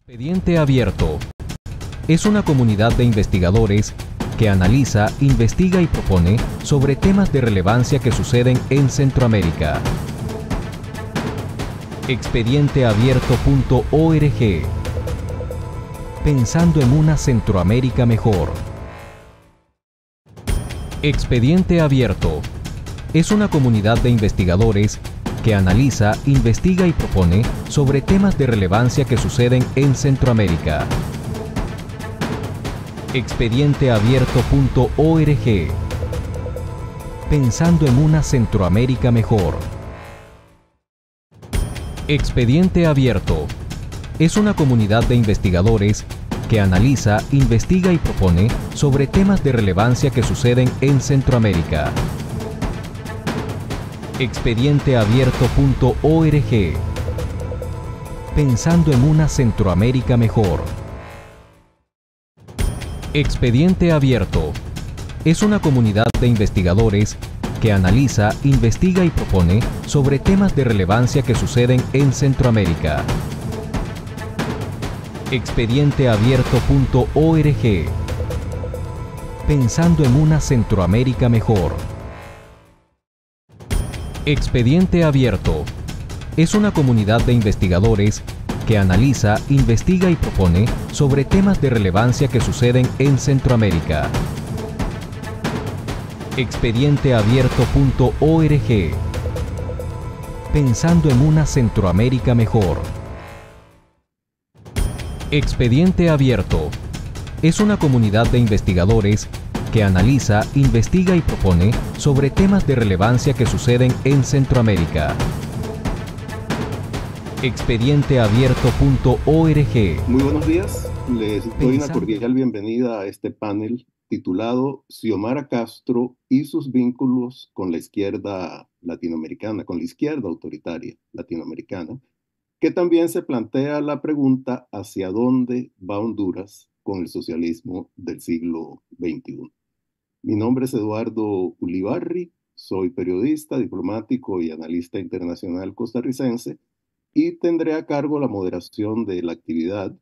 Expediente Abierto es una comunidad de investigadores que analiza, investiga y propone sobre temas de relevancia que suceden en Centroamérica. Expedienteabierto.org. Pensando en una Centroamérica mejor. Expediente Abierto es una comunidad de investigadores que analiza, investiga y propone sobre temas de relevancia que suceden en Centroamérica. Expedienteabierto.org. Pensando en una Centroamérica mejor. Expediente Abierto es una comunidad de investigadores que analiza, investiga y propone sobre temas de relevancia que suceden en Centroamérica. Expedienteabierto.org. Pensando en una Centroamérica mejor. Expediente Abierto es una comunidad de investigadores que analiza, investiga y propone sobre temas de relevancia que suceden en Centroamérica. Expedienteabierto.org. Pensando en una Centroamérica mejor. Expediente Abierto es una comunidad de investigadores que analiza, investiga y propone sobre temas de relevancia que suceden en Centroamérica. Expedienteabierto.org. Pensando en una Centroamérica mejor. Expediente Abierto es una comunidad de investigadores que analiza, investiga y propone sobre temas de relevancia que suceden en Centroamérica. Expedienteabierto.org. Muy buenos días, les doy una cordial bienvenida a este panel titulado Xiomara Castro y sus vínculos con la izquierda latinoamericana, con la izquierda autoritaria latinoamericana, que también se plantea la pregunta hacia dónde va Honduras con el socialismo del siglo XXI. Mi nombre es Eduardo Ulibarri, soy periodista, diplomático y analista internacional costarricense y tendré a cargo la moderación de la actividad.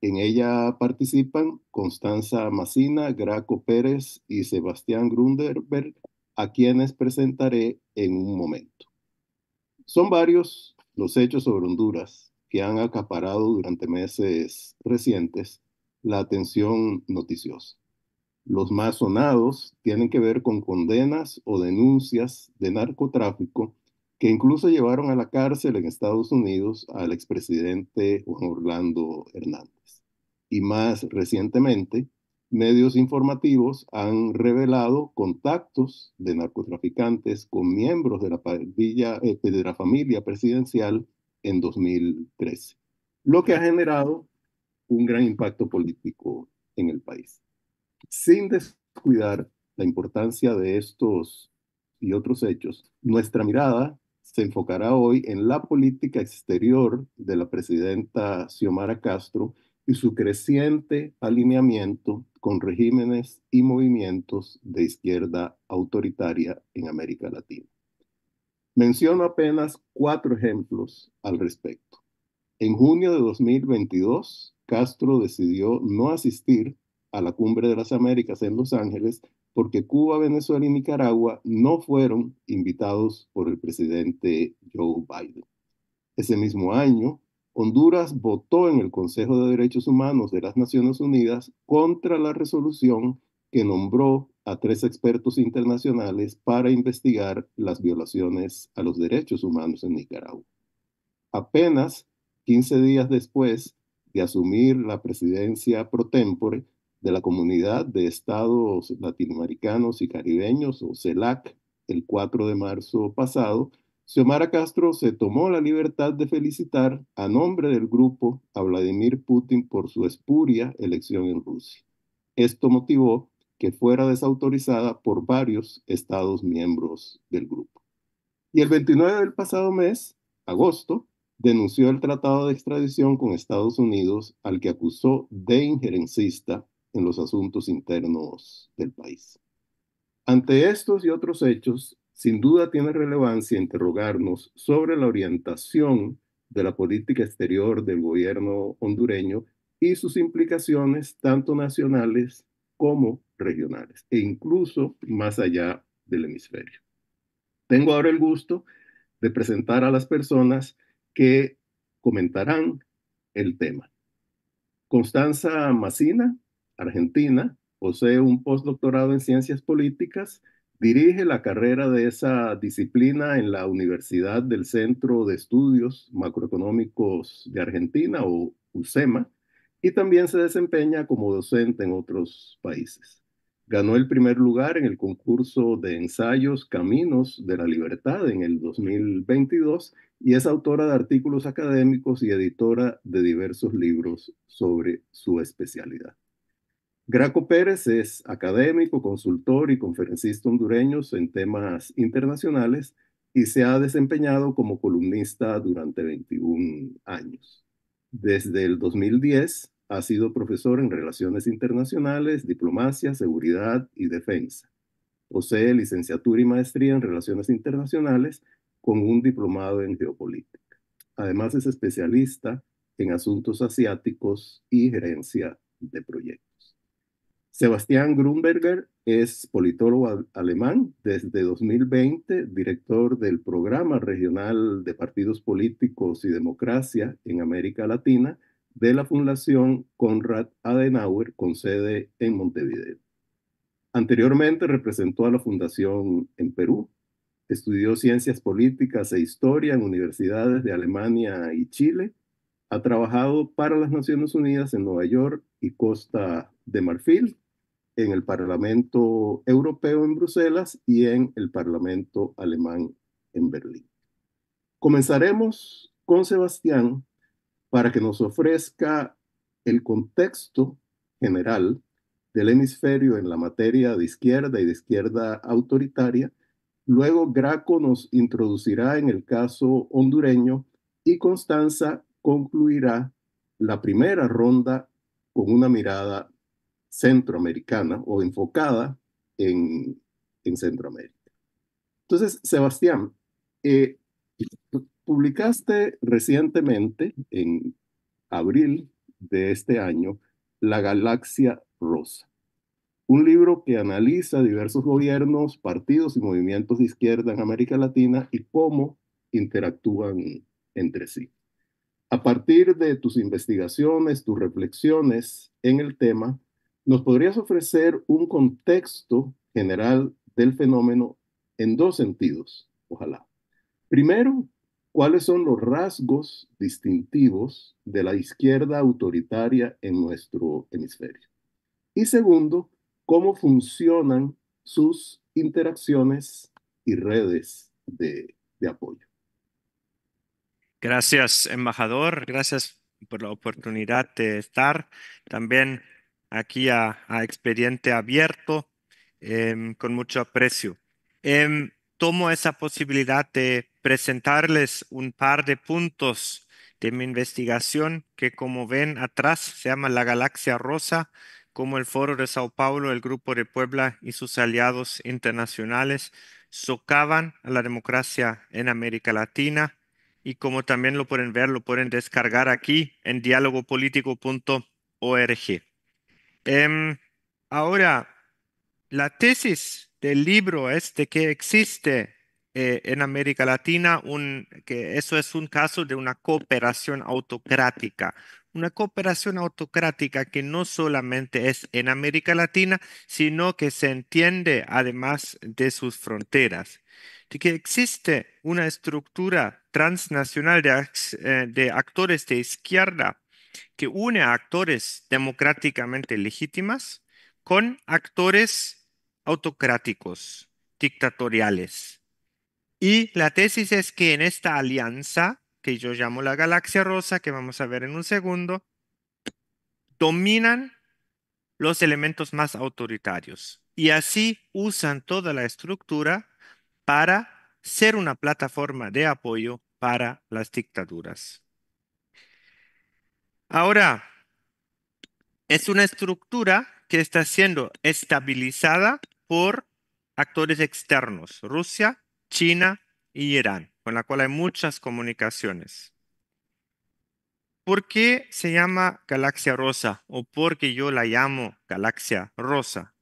En ella participan Constanza Macina, Graco Pérez y Sebastián Grunderberg, a quienes presentaré en un momento. Son varios los hechos sobre Honduras que han acaparado durante meses recientes la atención noticiosa. Los más sonados tienen que ver con condenas o denuncias de narcotráfico que incluso llevaron a la cárcel en Estados Unidos al expresidente Juan Orlando Hernández. Y más recientemente, medios informativos han revelado contactos de narcotraficantes con miembros de de la familia presidencial en 2013, lo que ha generado un gran impacto político en el país. Sin descuidar la importancia de estos y otros hechos, nuestra mirada se enfocará hoy en la política exterior de la presidenta Xiomara Castro y su creciente alineamiento con regímenes y movimientos de izquierda autoritaria en América Latina. Menciono apenas 4 ejemplos al respecto. En junio de 2022, Castro decidió no asistir a la Cumbre de las Américas en Los Ángeles porque Cuba, Venezuela y Nicaragua no fueron invitados por el presidente Joe Biden. Ese mismo año, Honduras votó en el Consejo de Derechos Humanos de las Naciones Unidas contra la resolución que nombró a 3 expertos internacionales para investigar las violaciones a los derechos humanos en Nicaragua. Apenas 15 días después de asumir la presidencia pro tempore de la Comunidad de Estados Latinoamericanos y Caribeños, o CELAC, el 4 de marzo pasado, Xiomara Castro se tomó la libertad de felicitar a nombre del grupo a Vladimir Putin por su espuria elección en Rusia. Esto motivó que fuera desautorizada por varios estados miembros del grupo. Y el 29 del pasado mes, agosto, denunció el tratado de extradición con Estados Unidos, al que acusó de injerencista en los asuntos internos del país. Ante estos y otros hechos, sin duda tiene relevancia interrogarnos sobre la orientación de la política exterior del gobierno hondureño y sus implicaciones tanto nacionales como regionales, e incluso más allá del hemisferio. Tengo ahora el gusto de presentar a las personas que comentarán el tema. Constanza Macina, argentina, posee un postdoctorado en ciencias políticas, dirige la carrera de esa disciplina en la Universidad del Centro de Estudios Macroeconómicos de Argentina, o UCEMA, y también se desempeña como docente en otros países. Ganó el primer lugar en el concurso de ensayos Caminos de la Libertad en el 2022 y es autora de artículos académicos y editora de diversos libros sobre su especialidad. Graco Pérez es académico, consultor y conferencista hondureño en temas internacionales y se ha desempeñado como columnista durante 21 años. Desde el 2010 ha sido profesor en Relaciones Internacionales, Diplomacia, Seguridad y Defensa. Posee licenciatura y maestría en Relaciones Internacionales con un diplomado en Geopolítica. Además es especialista en asuntos asiáticos y gerencia de proyectos. Sebastián Grunberger es politólogo alemán, desde 2020 director del Programa Regional de Partidos Políticos y Democracia en América Latina de la Fundación Konrad Adenauer con sede en Montevideo. Anteriormente representó a la Fundación en Perú. Estudió ciencias políticas e historia en universidades de Alemania y Chile. Ha trabajado para las Naciones Unidas en Nueva York y Costa de Marfil, en el Parlamento Europeo en Bruselas y en el Parlamento Alemán en Berlín. Comenzaremos con Sebastián para que nos ofrezca el contexto general del hemisferio en la materia de izquierda y de izquierda autoritaria. Luego Graco nos introducirá en el caso hondureño y Constanza concluirá la primera ronda con una mirada centroamericana o enfocada en Centroamérica. Entonces, Sebastián, eh, publicaste recientemente, en abril de este año, La Galaxia Rosa, un libro que analiza diversos gobiernos, partidos y movimientos de izquierda en América Latina y cómo interactúan entre sí. A partir de tus investigaciones, tus reflexiones en el tema, ¿nos podrías ofrecer un contexto general del fenómeno en dos sentidos? Ojalá. Primero, ¿cuáles son los rasgos distintivos de la izquierda autoritaria en nuestro hemisferio? Y segundo, ¿cómo funcionan sus interacciones y redes de apoyo? Gracias, embajador. Gracias por la oportunidad de estar también aquí a Expediente Abierto, con mucho aprecio. Tomo esa posibilidad de presentarles un par de puntos de mi investigación que, como ven atrás, se llama La Galaxia Rosa, como el Foro de Sao Paulo, el Grupo de Puebla y sus aliados internacionales socavan a la democracia en América Latina, y como también lo pueden ver, lo pueden descargar aquí en dialogopolitico.org. Em, Ahora, la tesis del libro es de que existe en América Latina que eso es un caso de una cooperación autocrática que no solamente es en América Latina, sino que se entiende además de sus fronteras, de que existe una estructura transnacional de actores de izquierda que une a actores democráticamente legítimas con actores autocráticos, dictatoriales. Y la tesis es que en esta alianza, que yo llamo la Galaxia Rosa, que vamos a ver en un segundo, dominan los elementos más autoritarios y así usan toda la estructura para ser una plataforma de apoyo para las dictaduras. Ahora, es una estructura que está siendo estabilizada por actores externos, Rusia, China y Irán, con la cual hay muchas comunicaciones. ¿Por qué se llama galaxia rosa o por qué yo la llamo galaxia rosa?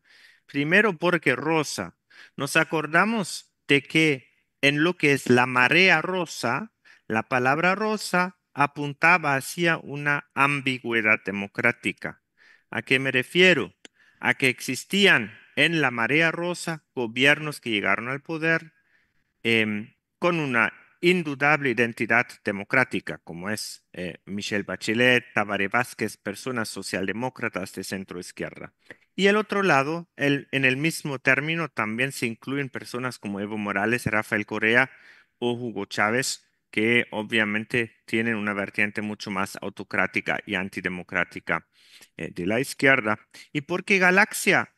Primero porque rosa. Nos acordamos de que en lo que es la marea rosa, la palabra rosa apuntaba hacia una ambigüedad democrática. ¿A qué me refiero? A que existían en la marea rosa gobiernos que llegaron al poder con una indudable identidad democrática, como es Michelle Bachelet, Tabaré Vázquez, personas socialdemócratas de centro izquierda. Y el otro lado, en el mismo término, también se incluyen personas como Evo Morales, Rafael Correa o Hugo Chávez, que obviamente tienen una vertiente mucho más autocrática y antidemocrática de la izquierda. ¿Y por qué Galaxia?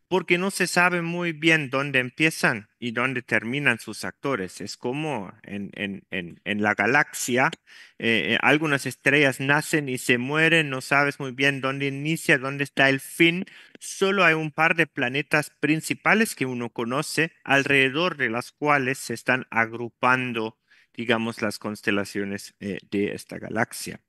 Porque no se sabe muy bien dónde empiezan y dónde terminan sus actores. Es como en la galaxia, algunas estrellas nacen y se mueren, no sabes muy bien dónde inicia, dónde está el fin. Solo hay un par de planetas principales que uno conoce, alrededor de las cuales se están agrupando, digamos, las constelaciones de esta galaxia.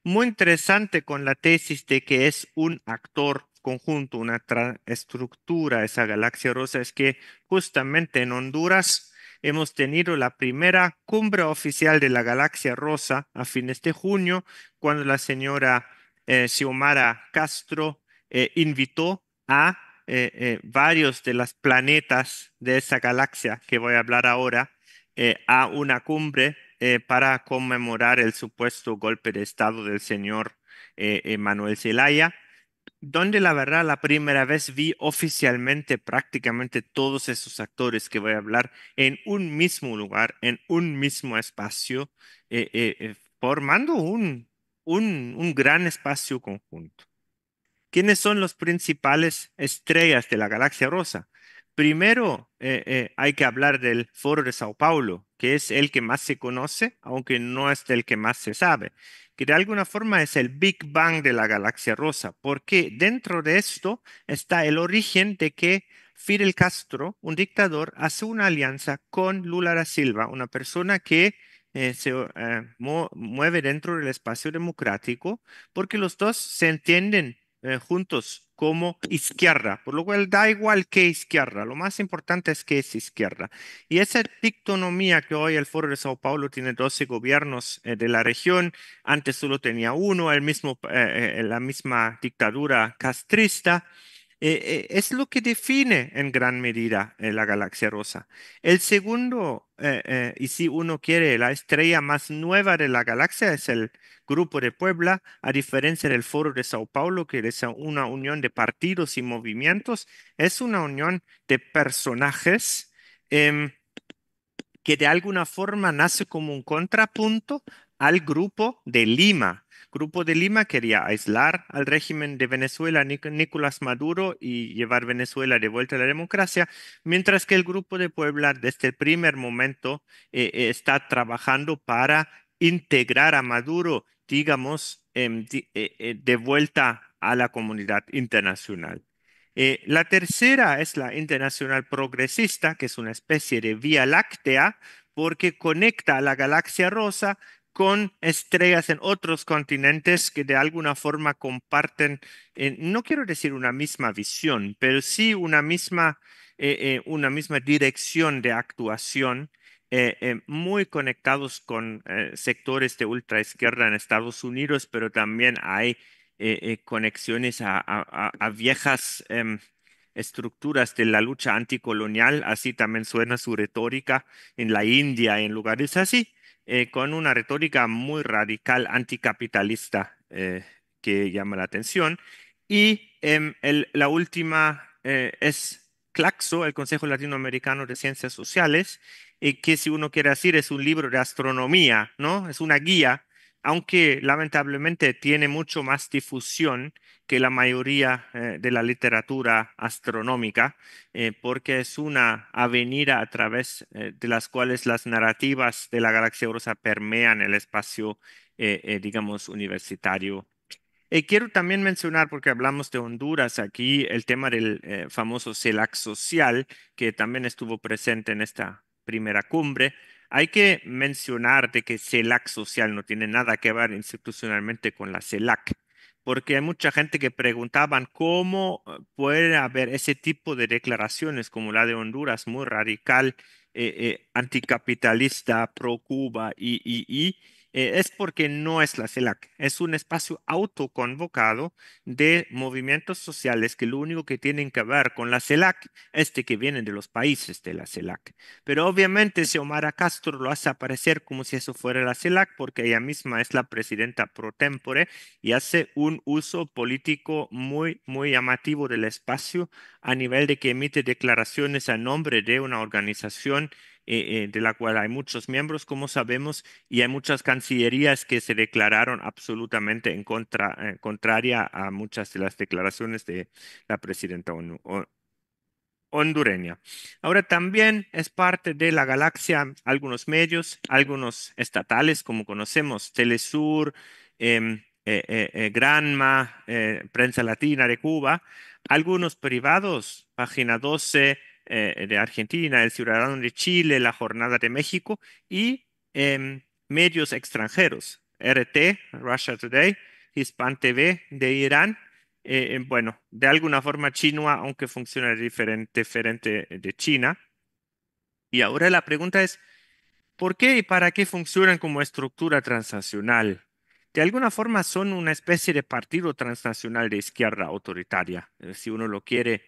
Muy interesante con la tesis de que es un actor conjunto, una estructura, esa galaxia rosa, es que justamente en Honduras hemos tenido la primera cumbre oficial de la galaxia rosa a fines de junio, cuando la señora Xiomara Castro invitó a varios de los planetas de esa galaxia que voy a hablar ahora a una cumbre para conmemorar el supuesto golpe de estado del señor Manuel Zelaya, donde la verdad la primera vez vi oficialmente prácticamente todos esos actores que voy a hablar en un mismo lugar, en un mismo espacio, formando un gran espacio conjunto. ¿Quiénes son los principales estrellas de la galaxia rosa? Primero, hay que hablar del Foro de Sao Paulo, que es el que más se conoce, aunque no es del que más se sabe, que de alguna forma es el Big Bang de la galaxia rosa, porque dentro de esto está el origen de que Fidel Castro, un dictador, hace una alianza con Lula da Silva, una persona que se mueve dentro del espacio democrático, porque los dos se entienden juntos como izquierda, por lo cual da igual qué izquierda, lo más importante es que es izquierda. Y esa dictonomía que hoy el Foro de Sao Paulo tiene 12 gobiernos de la región, antes solo tenía uno, la misma dictadura castrista, es lo que define en gran medida la galaxia rosa. El segundo, y si uno quiere, la estrella más nueva de la galaxia es el Grupo de Puebla, a diferencia del Foro de Sao Paulo, que es una unión de partidos y movimientos, es una unión de personajes. em, que de alguna forma nace como un contrapunto al Grupo de Lima. Grupo de Lima quería aislar al régimen de Venezuela, Nicolás Maduro, y llevar Venezuela de vuelta a la democracia, mientras que el Grupo de Puebla desde el primer momento está trabajando para integrar a Maduro, digamos, de vuelta a la comunidad internacional. La tercera es la Internacional Progresista, que es una especie de vía láctea, porque conecta a la galaxia rosa con estrellas en otros continentes que de alguna forma comparten, no quiero decir una misma visión, pero sí una misma dirección de actuación, muy conectados con sectores de ultraizquierda en Estados Unidos, pero también hay conexiones a viejas estructuras de la lucha anticolonial, así también suena su retórica en la India, en lugares así, con una retórica muy radical anticapitalista que llama la atención. Y la última es CLACSO, el Consejo Latinoamericano de Ciencias Sociales, que si uno quiere decir es un libro de astronomía, ¿no? Es una guía aunque lamentablemente tiene mucho más difusión que la mayoría de la literatura astronómica, porque es una avenida a través de las cuales las narrativas de la galaxia rosa permean el espacio, digamos, universitario. Quiero también mencionar, porque hablamos de Honduras aquí, el tema del famoso CELAC social, que también estuvo presente en esta primera cumbre. hay que mencionar de que CELAC social no tiene nada que ver institucionalmente con la CELAC, porque hay mucha gente que preguntaban cómo puede haber ese tipo de declaraciones como la de Honduras, muy radical, anticapitalista, pro Cuba es porque no es la CELAC, es un espacio autoconvocado de movimientos sociales que lo único que tienen que ver con la CELAC es de que vienen de los países de la CELAC. Pero obviamente Xiomara Castro lo hace aparecer como si eso fuera la CELAC porque ella misma es la presidenta pro tempore y hace un uso político muy, muy llamativo del espacio a nivel de que emite declaraciones a nombre de una organización de la cual hay muchos miembros, como sabemos, y hay muchas cancillerías que se declararon absolutamente contraria a muchas de las declaraciones de la presidenta hondureña. Ahora también es parte de la galaxia algunos medios, algunos estatales, como conocemos, Telesur, Granma, Prensa Latina de Cuba, algunos privados, Página 12 de Argentina, El Ciudadano de Chile, La Jornada de México y medios extranjeros, RT, Russia Today, Hispan TV de Irán bueno, de alguna forma China, aunque funciona diferente de China. Y ahora la pregunta es, ¿por qué y para qué funcionan como estructura transnacional? De alguna forma son una especie de partido transnacional de izquierda autoritaria, si uno lo quiere,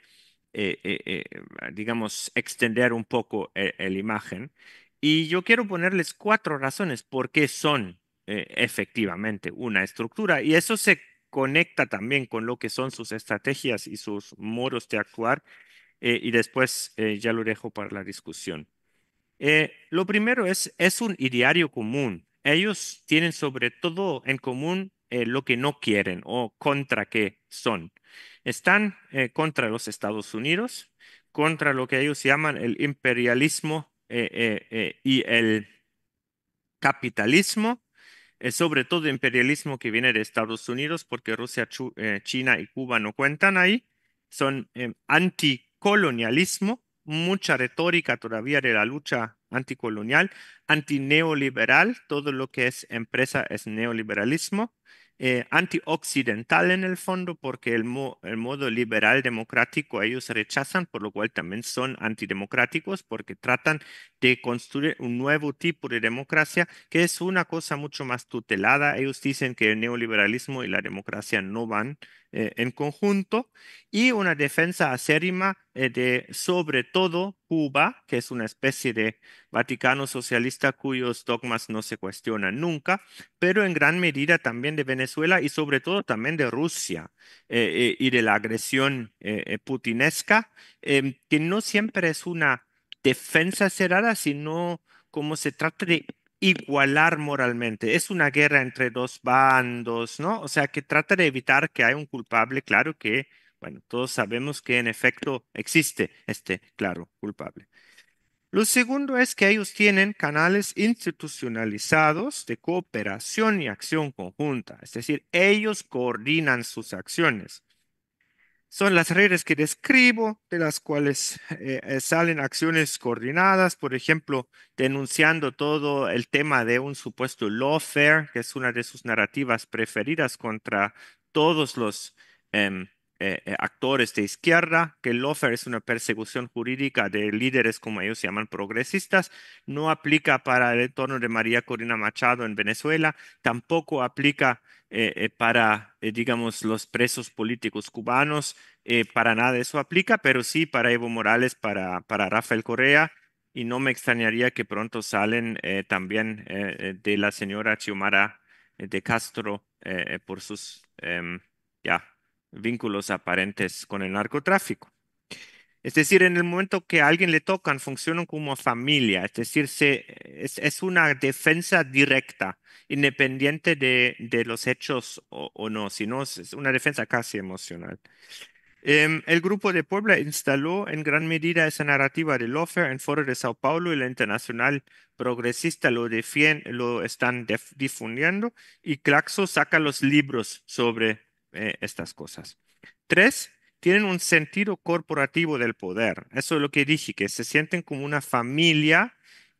digamos, extender un poco la imagen. Y yo quiero ponerles cuatro razones por qué son efectivamente una estructura. Y eso se conecta también con lo que son sus estrategias y sus modos de actuar. Y después ya lo dejo para la discusión. Lo primero es un ideario común. Ellos tienen sobre todo en común lo que no quieren o contra qué son. Están contra los Estados Unidos, contra lo que ellos llaman el imperialismo y el capitalismo, sobre todo imperialismo que viene de Estados Unidos, porque Rusia, China y Cuba no cuentan ahí. Son anticolonialismo, mucha retórica todavía de la lucha anticolonial, antineoliberal, todo lo que es empresa es neoliberalismo, antioccidental en el fondo, porque el modo liberal democrático ellos rechazan, por lo cual también son antidemocráticos, porque tratan de construir un nuevo tipo de democracia que es una cosa mucho más tutelada. Ellos dicen que el neoliberalismo y la democracia no van en conjunto y una defensa acérrima de sobre todo Cuba, que es una especie de Vaticano socialista cuyos dogmas no se cuestionan nunca, pero en gran medida también de Venezuela y sobre todo también de Rusia y de la agresión putinesca, que no siempre es una defensa cerrada, sino como se trata de igualar moralmente. Es una guerra entre dos bandos, ¿no? O sea, que trata de evitar que haya un culpable, claro que, bueno, todos sabemos que en efecto existe este claro culpable. Lo segundo es que ellos tienen canales institucionalizados de cooperación y acción conjunta, es decir, ellos coordinan sus acciones. Son las redes que describo, de las cuales salen acciones coordinadas, por ejemplo, denunciando todo el tema de un supuesto lawfare, que es una de sus narrativas preferidas contra todos los em, actores de izquierda, que el lawfare es una persecución jurídica de líderes, como ellos llaman, progresistas, no aplica para el entorno de María Corina Machado en Venezuela, tampoco aplica para, digamos, los presos políticos cubanos para nada eso aplica, pero sí para Evo Morales, para Rafael Correa, y no me extrañaría que pronto salen también de la señora Xiomara de Castro por sus ya, vínculos aparentes con el narcotráfico. Es decir, en el momento que a alguien le tocan, funcionan como familia, es decir, es una defensa directa, independiente de los hechos o no, sino es una defensa casi emocional. El Grupo de Puebla instaló en gran medida esa narrativa de lawfare en Foro de Sao Paulo y la Internacional Progresista lo están difundiendo y Claxo saca los libros sobre estas cosas. Tres, tienen un sentido corporativo del poder. Eso es lo que dije, que se sienten como una familia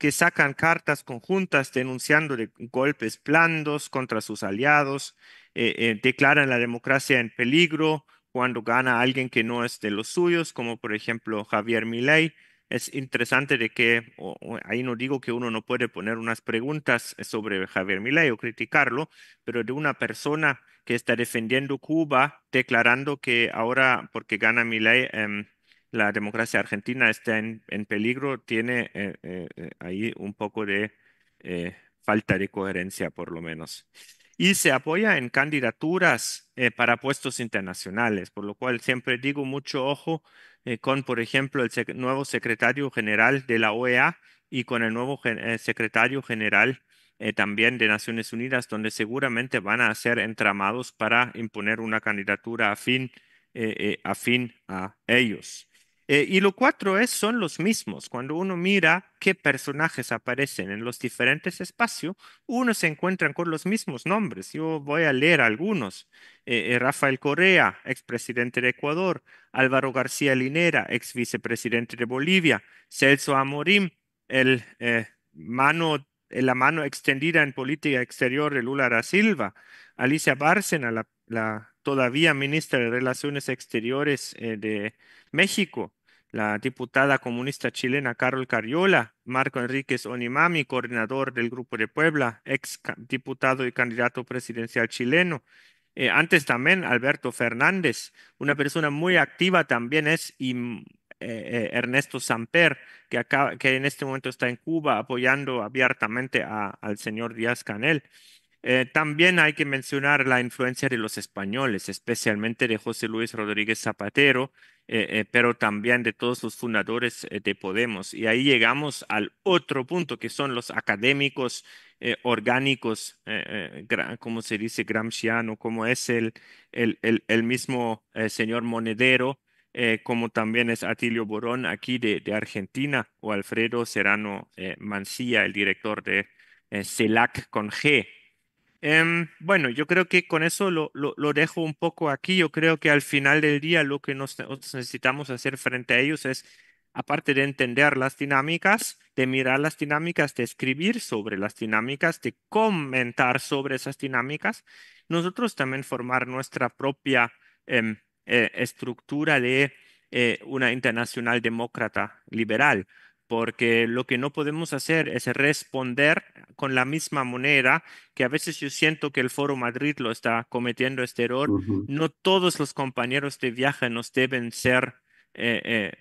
que sacan cartas conjuntas denunciando de golpes blandos contra sus aliados, declaran la democracia en peligro cuando gana alguien que no es de los suyos, como por ejemplo Javier Milei. Es interesante de que, ahí no digo que uno no puede poner unas preguntas sobre Javier Milei o criticarlo, pero de una persona que está defendiendo Cuba, declarando que ahora, porque gana Milei, la democracia argentina está en peligro, tiene ahí un poco de falta de coherencia, por lo menos. Y se apoya en candidaturas para puestos internacionales, por lo cual siempre digo mucho ojo con, por ejemplo, el nuevo secretario general de la OEA y con el nuevo secretario general también de Naciones Unidas, donde seguramente van a hacer entramados para imponer una candidatura afín a ellos. Y lo cuatro son los mismos. Cuando uno mira qué personajes aparecen en los diferentes espacios, uno se encuentra con los mismos nombres. Yo voy a leer algunos. Rafael Correa, expresidente de Ecuador; Álvaro García Linera, ex vicepresidente de Bolivia; Celso Amorim, el la mano extendida en política exterior de Lula da Silva; Alicia Bárcena, la todavía ministra de Relaciones Exteriores de México; la diputada comunista chilena Carol Cariola; Marco Enríquez Onimami, coordinador del Grupo de Puebla, ex diputado y candidato presidencial chileno. Antes también Alberto Fernández, una persona muy activa también es Ernesto Samper, que en este momento está en Cuba apoyando abiertamente al señor Díaz-Canel. También hay que mencionar la influencia de los españoles, especialmente de José Luis Rodríguez Zapatero, pero también de todos los fundadores de Podemos. Y ahí llegamos al otro punto, que son los académicos orgánicos, como se dice, gramsciano, como es el mismo señor Monedero, como también es Atilio Borón aquí de Argentina, o Alfredo Serrano Mancilla, el director de CELAC con G. Bueno, yo creo que con eso lo dejo un poco aquí. Yo creo que al final del día lo que nosotros necesitamos hacer frente a ellos es, aparte de entender las dinámicas, de mirar las dinámicas, de escribir sobre las dinámicas, de comentar sobre esas dinámicas, nosotros también formar nuestra propia estructura de una internacional demócrata liberal. Porque lo que no podemos hacer es responder con la misma moneda, que a veces yo siento que el Foro Madrid lo está cometiendo este error. Ujú. No todos los compañeros de viaje nos deben ser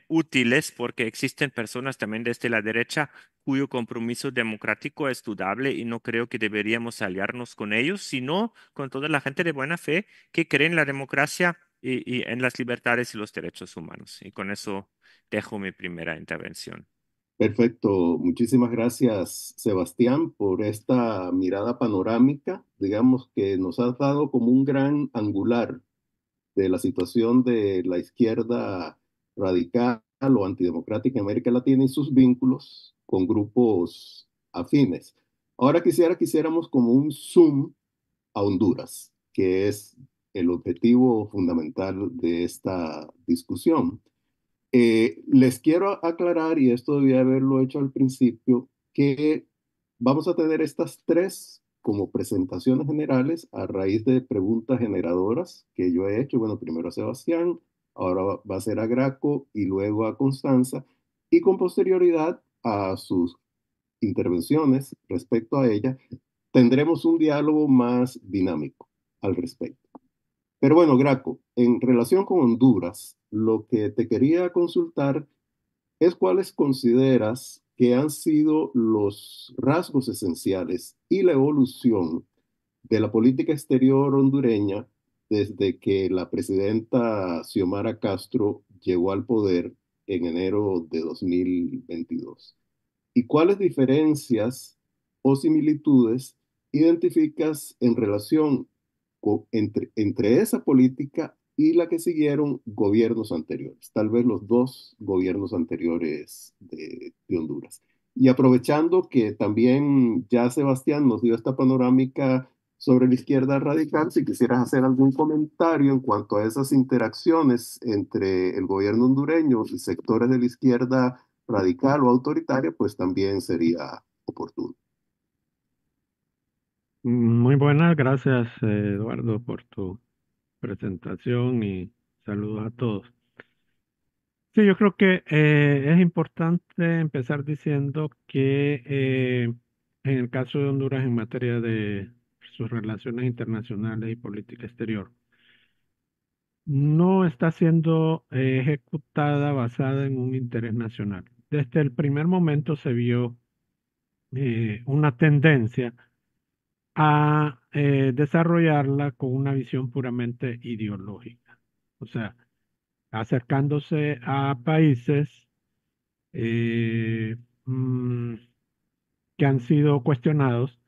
útiles, porque existen personas también desde la derecha cuyo compromiso democrático es dudable, y no creo que deberíamos aliarnos con ellos, sino con toda la gente de buena fe que cree en la democracia y en las libertades y los derechos humanos. Y con eso dejo mi primera intervención. Perfecto. Muchísimas gracias, Sebastián, por esta mirada panorámica. Digamos que nos has dado como un gran angular de la situación de la izquierda radical o antidemocrática en América Latina y sus vínculos con grupos afines. Ahora quisiéramos como un zoom a Honduras, que es el objetivo fundamental de esta discusión. Les quiero aclarar, y esto debía haberlo hecho al principio, que vamos a tener estas tres como presentaciones generales a raíz de preguntas generadoras que yo he hecho. Bueno, primero a Sebastián, ahora va a ser a Graco y luego a Constanza, y con posterioridad a sus intervenciones respecto a ella, tendremos un diálogo más dinámico al respecto. Pero bueno, Graco, en relación con Honduras, lo que te quería consultar es cuáles consideras que han sido los rasgos esenciales y la evolución de la política exterior hondureña desde que la presidenta Xiomara Castro llegó al poder en enero de 2022. ¿Y cuáles diferencias o similitudes identificas en relación entre esa política y la que siguieron gobiernos anteriores? Tal vez los dos gobiernos anteriores de Honduras. Y aprovechando que también ya Sebastián nos dio esta panorámica sobre la izquierda radical, si quisieras hacer algún comentario en cuanto a esas interacciones entre el gobierno hondureño y sectores de la izquierda radical o autoritaria, pues también sería oportuno. Muy buenas, gracias Eduardo por tu presentación y saludos a todos. Sí, yo creo que es importante empezar diciendo que en el caso de Honduras en materia de sus relaciones internacionales y política exterior, no está siendo ejecutada basada en un interés nacional. Desde el primer momento se vio una tendencia a desarrollarla con una visión puramente ideológica, o sea, acercándose a países eh, mm, que han sido cuestionados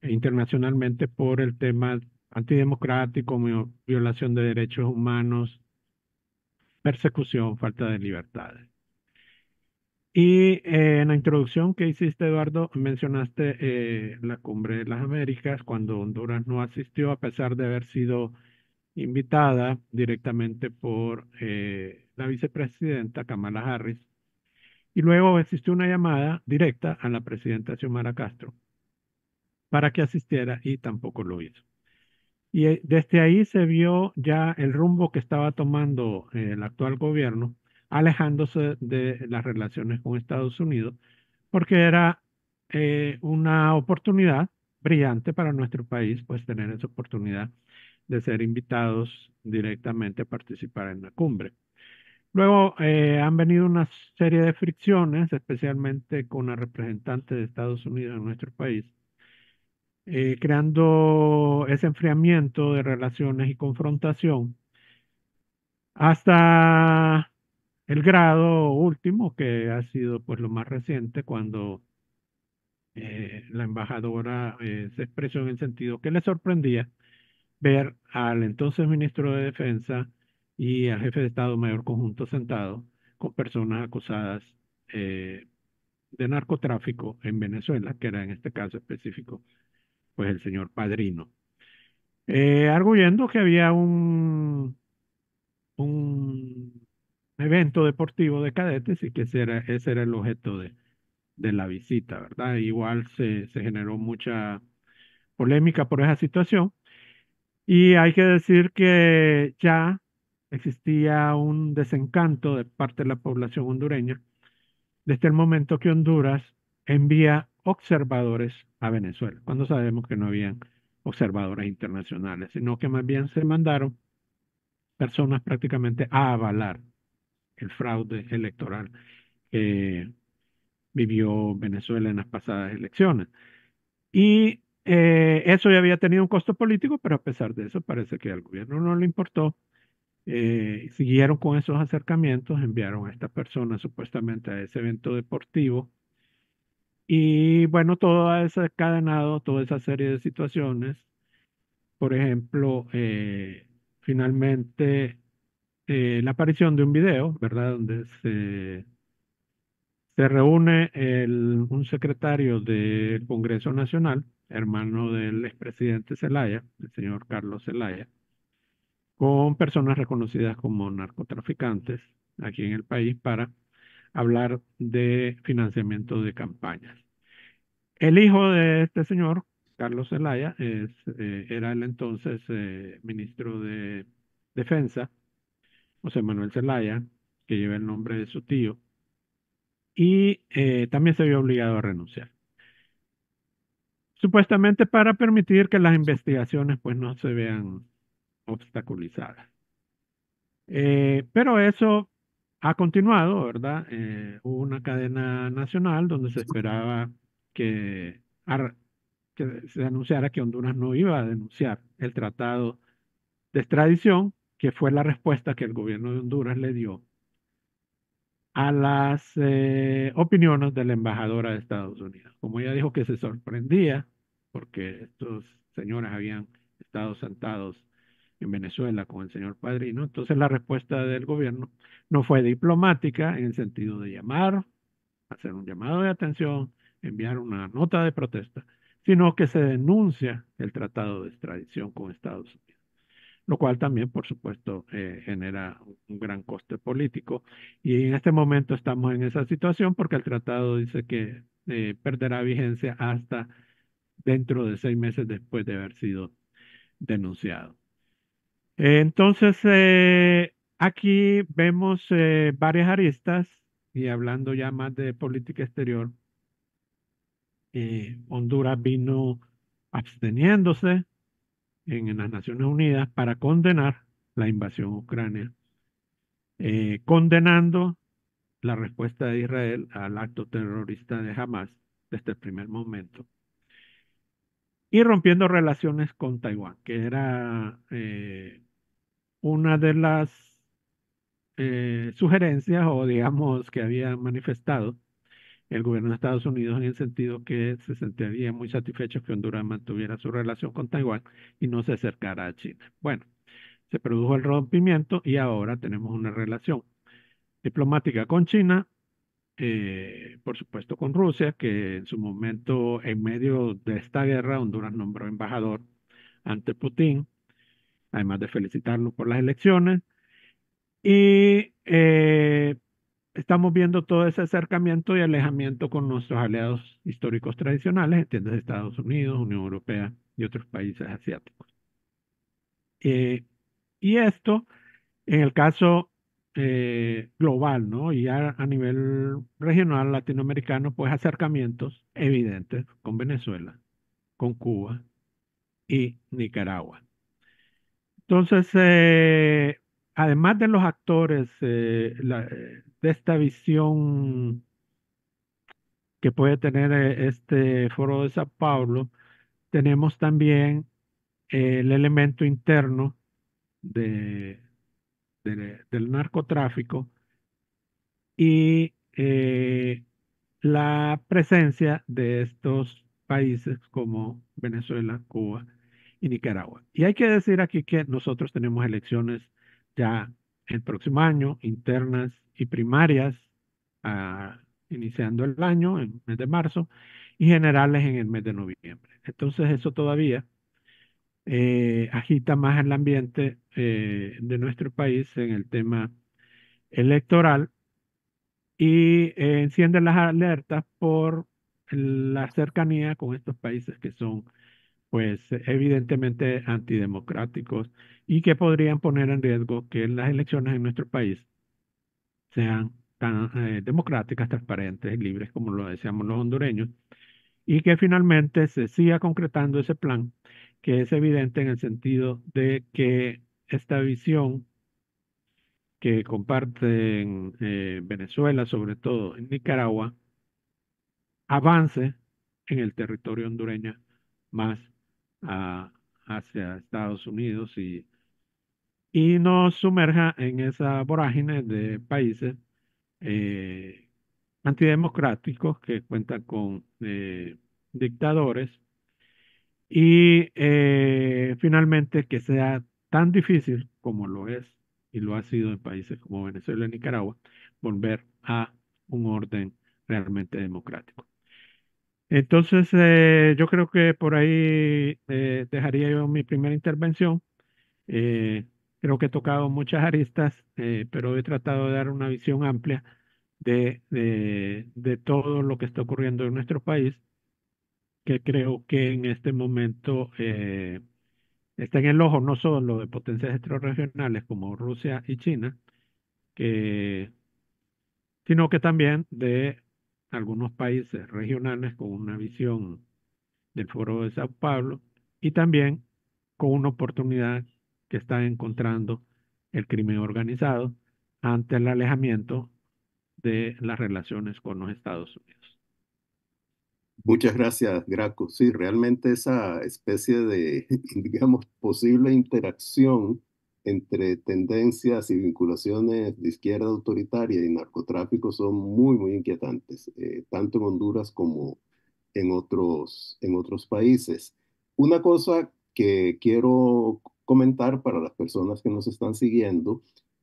internacionalmente por el tema antidemocrático, violación de derechos humanos, persecución, falta de libertades. Y en la introducción que hiciste, Eduardo, mencionaste la Cumbre de las Américas, cuando Honduras no asistió, a pesar de haber sido invitada directamente por la vicepresidenta Kamala Harris. Y luego existió una llamada directa a la presidenta Xiomara Castro para que asistiera y tampoco lo hizo. Y desde ahí se vio ya el rumbo que estaba tomando el actual gobierno, alejándose de las relaciones con Estados Unidos, porque era una oportunidad brillante para nuestro país, pues tener esa oportunidad de ser invitados directamente a participar en la cumbre. Luego han venido una serie de fricciones, especialmente con la representante de Estados Unidos en nuestro país, creando ese enfriamiento de relaciones y confrontación hasta el grado último, que ha sido pues lo más reciente, cuando la embajadora se expresó en el sentido que le sorprendía ver al entonces ministro de Defensa y al jefe de Estado Mayor Conjunto sentados con personas acusadas eh, de narcotráfico en Venezuela, que era en este caso específico, pues el señor Padrino, arguyendo que había un evento deportivo de cadetes y que ese era el objeto de la visita, ¿verdad? Igual se generó mucha polémica por esa situación. Y hay que decir que ya existía un desencanto de parte de la población hondureña desde el momento que Honduras envía observadores a Venezuela, cuando sabemos que no habían observadores internacionales, sino que más bien se mandaron personas prácticamente a avalar el fraude electoral que vivió Venezuela en las pasadas elecciones. Y eso ya había tenido un costo político, pero a pesar de eso parece que al gobierno no le importó. Siguieron con esos acercamientos, enviaron a esta persona supuestamente a ese evento deportivo. Y bueno, todo ha desencadenado toda esa serie de situaciones. Por ejemplo, finalmente la aparición de un video, ¿verdad? Donde se reúne un secretario del Congreso Nacional, hermano del expresidente Zelaya, el señor Carlos Zelaya, con personas reconocidas como narcotraficantes aquí en el país para hablar de financiamiento de campañas. El hijo de este señor, Carlos Zelaya, era el entonces ministro de Defensa, José Manuel Zelaya, que lleva el nombre de su tío, y también se vio obligado a renunciar, supuestamente para permitir que las investigaciones pues no se vean obstaculizadas. Pero eso ha continuado, ¿verdad? Hubo una cadena nacional donde se esperaba que, que se anunciara que Honduras no iba a denunciar el tratado de extradición, que fue la respuesta que el gobierno de Honduras le dio a las opiniones de la embajadora de Estados Unidos. Como ella dijo que se sorprendía porque estos señores habían estado sentados en Venezuela con el señor Padrino, entonces la respuesta del gobierno no fue diplomática en el sentido de llamar, hacer un llamado de atención, enviar una nota de protesta, sino que se denuncia el tratado de extradición con Estados Unidos. lo cual también, por supuesto, genera un gran coste político. Y en este momento estamos en esa situación porque el tratado dice que perderá vigencia hasta dentro de 6 meses después de haber sido denunciado. Entonces, aquí vemos varias aristas y hablando ya más de política exterior, Honduras vino absteniéndose en las Naciones Unidas para condenar la invasión a Ucrania, condenando la respuesta de Israel al acto terrorista de Hamas desde el primer momento y rompiendo relaciones con Taiwán, que era una de las sugerencias o digamos que había manifestado el gobierno de Estados Unidos en el sentido que se sentiría muy satisfecho que Honduras mantuviera su relación con Taiwán y no se acercara a China. Bueno, se produjo el rompimiento y ahora tenemos una relación diplomática con China, por supuesto con Rusia, que en su momento, en medio de esta guerra, Honduras nombró embajador ante Putin, además de felicitarlo por las elecciones. Y estamos viendo todo ese acercamiento y alejamiento con nuestros aliados históricos tradicionales, entiendes, Estados Unidos, Unión Europea y otros países asiáticos. Eh, y esto, en el caso global, ¿no? Y a nivel regional latinoamericano, pues acercamientos evidentes con Venezuela, con Cuba y Nicaragua. Entonces, además de los actores de esta visión que puede tener este foro de Sao Paulo, tenemos también el elemento interno de, del narcotráfico y la presencia de estos países como Venezuela, Cuba y Nicaragua. Y hay que decir aquí que nosotros tenemos elecciones ya el próximo año, internas y primarias, iniciando el año, en el mes de marzo, y generales en el mes de noviembre. Entonces eso todavía agita más el ambiente de nuestro país en el tema electoral y enciende las alertas por la cercanía con estos países que son, pues, evidentemente antidemocráticos y que podrían poner en riesgo que las elecciones en nuestro país sean tan democráticas, transparentes y libres como lo deseamos los hondureños y que finalmente se siga concretando ese plan que es evidente en el sentido de que esta visión que comparten Venezuela, sobre todo en Nicaragua, avance en el territorio hondureño más ah, hacia Estados Unidos y nos sumerja en esa vorágine de países eh, antidemocráticos que cuentan con dictadores y finalmente que sea tan difícil como lo es y lo ha sido en países como Venezuela y Nicaragua, volver a un orden realmente democrático. Entonces, yo creo que por ahí dejaría yo mi primera intervención. Eh, Creo que he tocado muchas aristas, pero he tratado de dar una visión amplia de todo lo que está ocurriendo en nuestro país, que creo que en este momento está en el ojo no solo de potencias extrarregionales como Rusia y China, que, sino que también de algunos países regionales con una visión del Foro de Sao Paulo y también con una oportunidad que está encontrando el crimen organizado ante el alejamiento de las relaciones con los Estados Unidos. Muchas gracias, Graco. Sí, realmente esa especie de, digamos, posible interacción entre tendencias y vinculaciones de izquierda autoritaria y narcotráfico son muy, muy inquietantes, tanto en Honduras como en otros países. Una cosa que quiero comentar para las personas que nos están siguiendo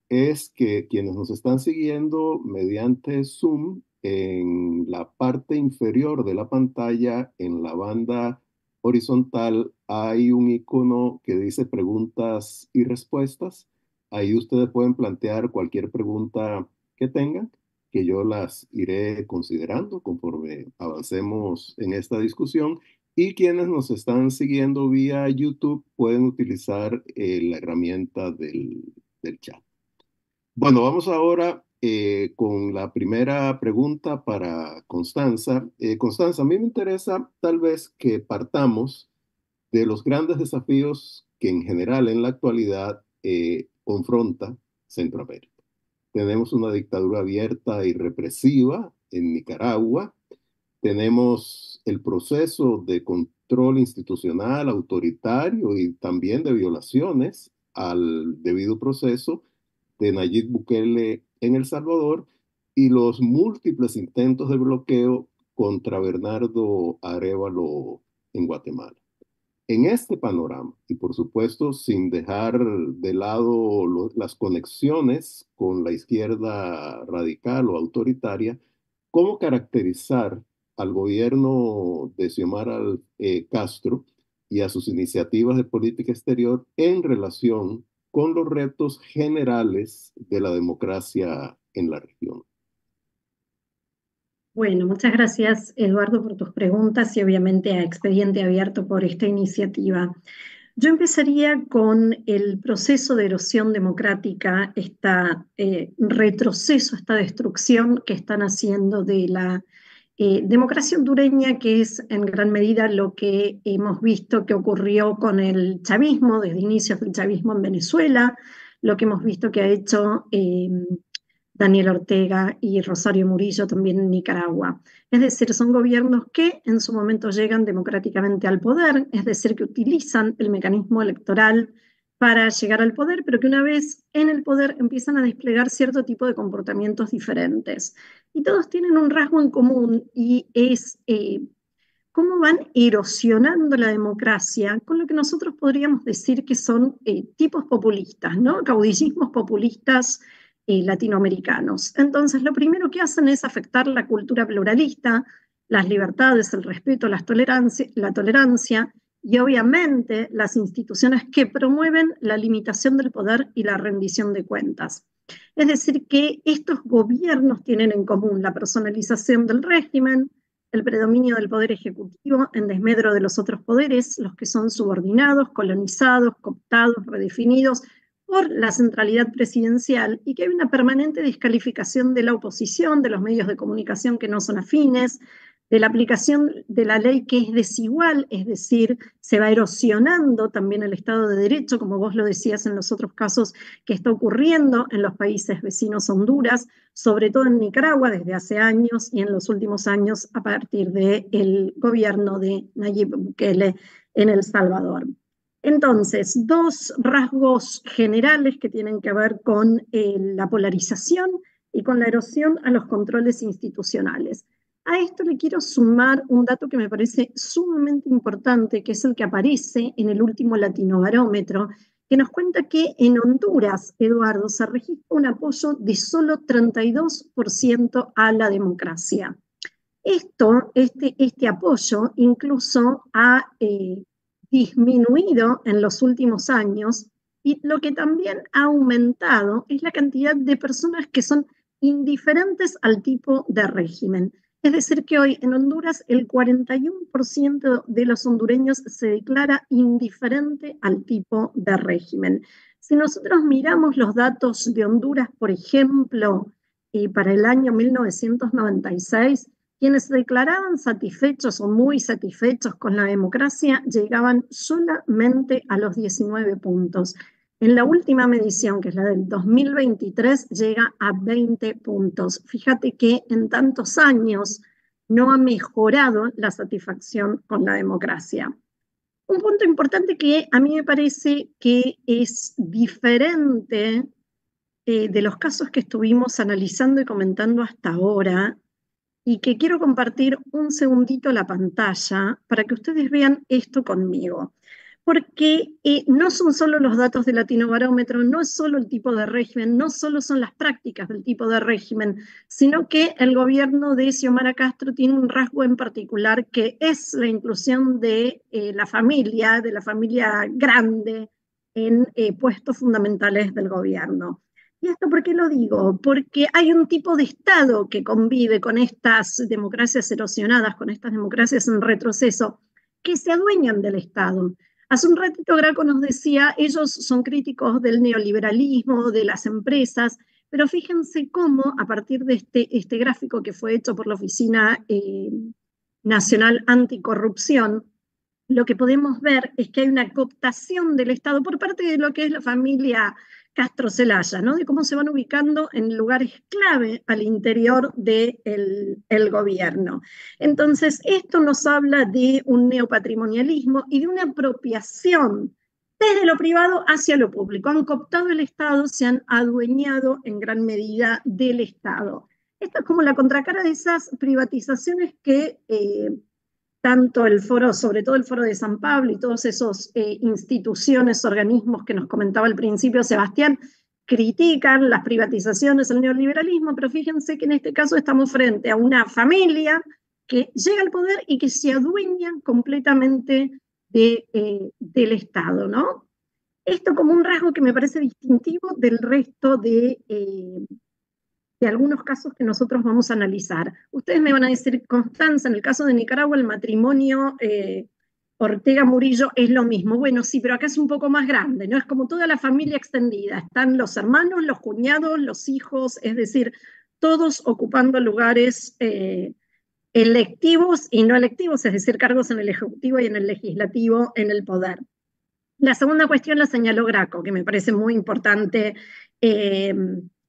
es que quienes nos están siguiendo mediante Zoom, en la parte inferior de la pantalla, en la banda horizontal hay un icono que dice preguntas y respuestas. Ahí ustedes pueden plantear cualquier pregunta que tengan, que yo las iré considerando conforme avancemos en esta discusión. Y quienes nos están siguiendo vía YouTube pueden utilizar la herramienta del chat. Bueno, vamos ahora con la primera pregunta para Constanza. Constanza, a mí me interesa tal vez que partamos de los grandes desafíos que en general en la actualidad confronta Centroamérica. Tenemos una dictadura abierta y represiva en Nicaragua. Tenemos el proceso de control institucional autoritario y también de violaciones al debido proceso de Nayib Bukele en El Salvador y los múltiples intentos de bloqueo contra Bernardo Arévalo en Guatemala. En este panorama, y por supuesto sin dejar de lado las conexiones con la izquierda radical o autoritaria, ¿cómo caracterizar al gobierno de Xiomara Castro y a sus iniciativas de política exterior en relación con los retos generales de la democracia en la región? Bueno, muchas gracias, Eduardo, por tus preguntas y obviamente a Expediente Abierto por esta iniciativa. Yo empezaría con el proceso de erosión democrática, este retroceso, esta destrucción que están haciendo de la democracia hondureña, que es en gran medida lo que hemos visto que ocurrió con el chavismo, desde inicios del chavismo en Venezuela, lo que hemos visto que ha hecho Daniel Ortega y Rosario Murillo también en Nicaragua. Es decir, son gobiernos que en su momento llegan democráticamente al poder, es decir, que utilizan el mecanismo electoral para llegar al poder, pero que una vez en el poder empiezan a desplegar cierto tipo de comportamientos diferentes. Y todos tienen un rasgo en común y es cómo van erosionando la democracia con lo que nosotros podríamos decir que son tipos populistas, ¿no? Caudillismos populistas latinoamericanos. Entonces, lo primero que hacen es afectar la cultura pluralista, las libertades, el respeto, la tolerancia y obviamente las instituciones que promueven la limitación del poder y la rendición de cuentas. Es decir, que estos gobiernos tienen en común la personalización del régimen, el predominio del poder ejecutivo en desmedro de los otros poderes, los que son subordinados, colonizados, cooptados, redefinidos por la centralidad presidencial, y que hay una permanente descalificación de la oposición, de los medios de comunicación que no son afines, de la aplicación de la ley que es desigual, es decir, se va erosionando también el Estado de Derecho, como vos lo decías en los otros casos que está ocurriendo en los países vecinos a Honduras, sobre todo en Nicaragua desde hace años y en los últimos años a partir del gobierno de Nayib Bukele en El Salvador. Entonces, dos rasgos generales que tienen que ver con la polarización y con la erosión a los controles institucionales. A esto le quiero sumar un dato que me parece sumamente importante, que es el que aparece en el último Latinobarómetro, que nos cuenta que en Honduras, Eduardo, se registra un apoyo de solo 32% a la democracia. Este apoyo incluso ha disminuido en los últimos años, y lo que también ha aumentado es la cantidad de personas que son indiferentes al tipo de régimen. Es decir, que hoy en Honduras el 41% de los hondureños se declara indiferente al tipo de régimen. Si nosotros miramos los datos de Honduras, por ejemplo, para el año 1996, quienes se declaraban satisfechos o muy satisfechos con la democracia llegaban solamente a los 19 puntos. En la última medición, que es la del 2023, llega a 20 puntos. Fíjate que en tantos años no ha mejorado la satisfacción con la democracia. Un punto importante que a mí me parece que es diferente de los casos que estuvimos analizando y comentando hasta ahora, y que quiero compartir un segundito la pantalla para que ustedes vean esto conmigo. porque no son solo los datos del Latinobarómetro, no es solo el tipo de régimen, no solo son las prácticas del tipo de régimen, sino que el gobierno de Xiomara Castro tiene un rasgo en particular que es la inclusión de la familia grande, en puestos fundamentales del gobierno. ¿Y esto por qué lo digo? Porque hay un tipo de Estado que convive con estas democracias erosionadas, con estas democracias en retroceso, que se adueñan del Estado. Hace un ratito Graco nos decía, ellos son críticos del neoliberalismo, de las empresas, pero fíjense cómo a partir de este gráfico que fue hecho por la Oficina Nacional Anticorrupción, lo que podemos ver es que hay una cooptación del Estado por parte de lo que es la familia Castro Zelaya, ¿no? De cómo se van ubicando en lugares clave al interior del gobierno. Entonces, esto nos habla de un neopatrimonialismo y de una apropiación desde lo privado hacia lo público. Han cooptado el Estado, se han adueñado en gran medida del Estado. Esto es como la contracara de esas privatizaciones que tanto el foro, sobre todo el foro de San Pablo y todos esos instituciones, organismos que nos comentaba al principio Sebastián, critican las privatizaciones, el neoliberalismo, pero fíjense que en este caso estamos frente a una familia que llega al poder y que se adueña completamente del Estado, ¿no? Esto como un rasgo que me parece distintivo del resto de algunos casos que nosotros vamos a analizar. Ustedes me van a decir, Constanza, en el caso de Nicaragua, el matrimonio Ortega Murillo es lo mismo. Bueno, sí, pero acá es un poco más grande, ¿no? Es como toda la familia extendida. Están los hermanos, los cuñados, los hijos, es decir, todos ocupando lugares electivos y no electivos, es decir, cargos en el Ejecutivo y en el Legislativo, en el poder. La segunda cuestión la señaló Graco, que me parece muy importante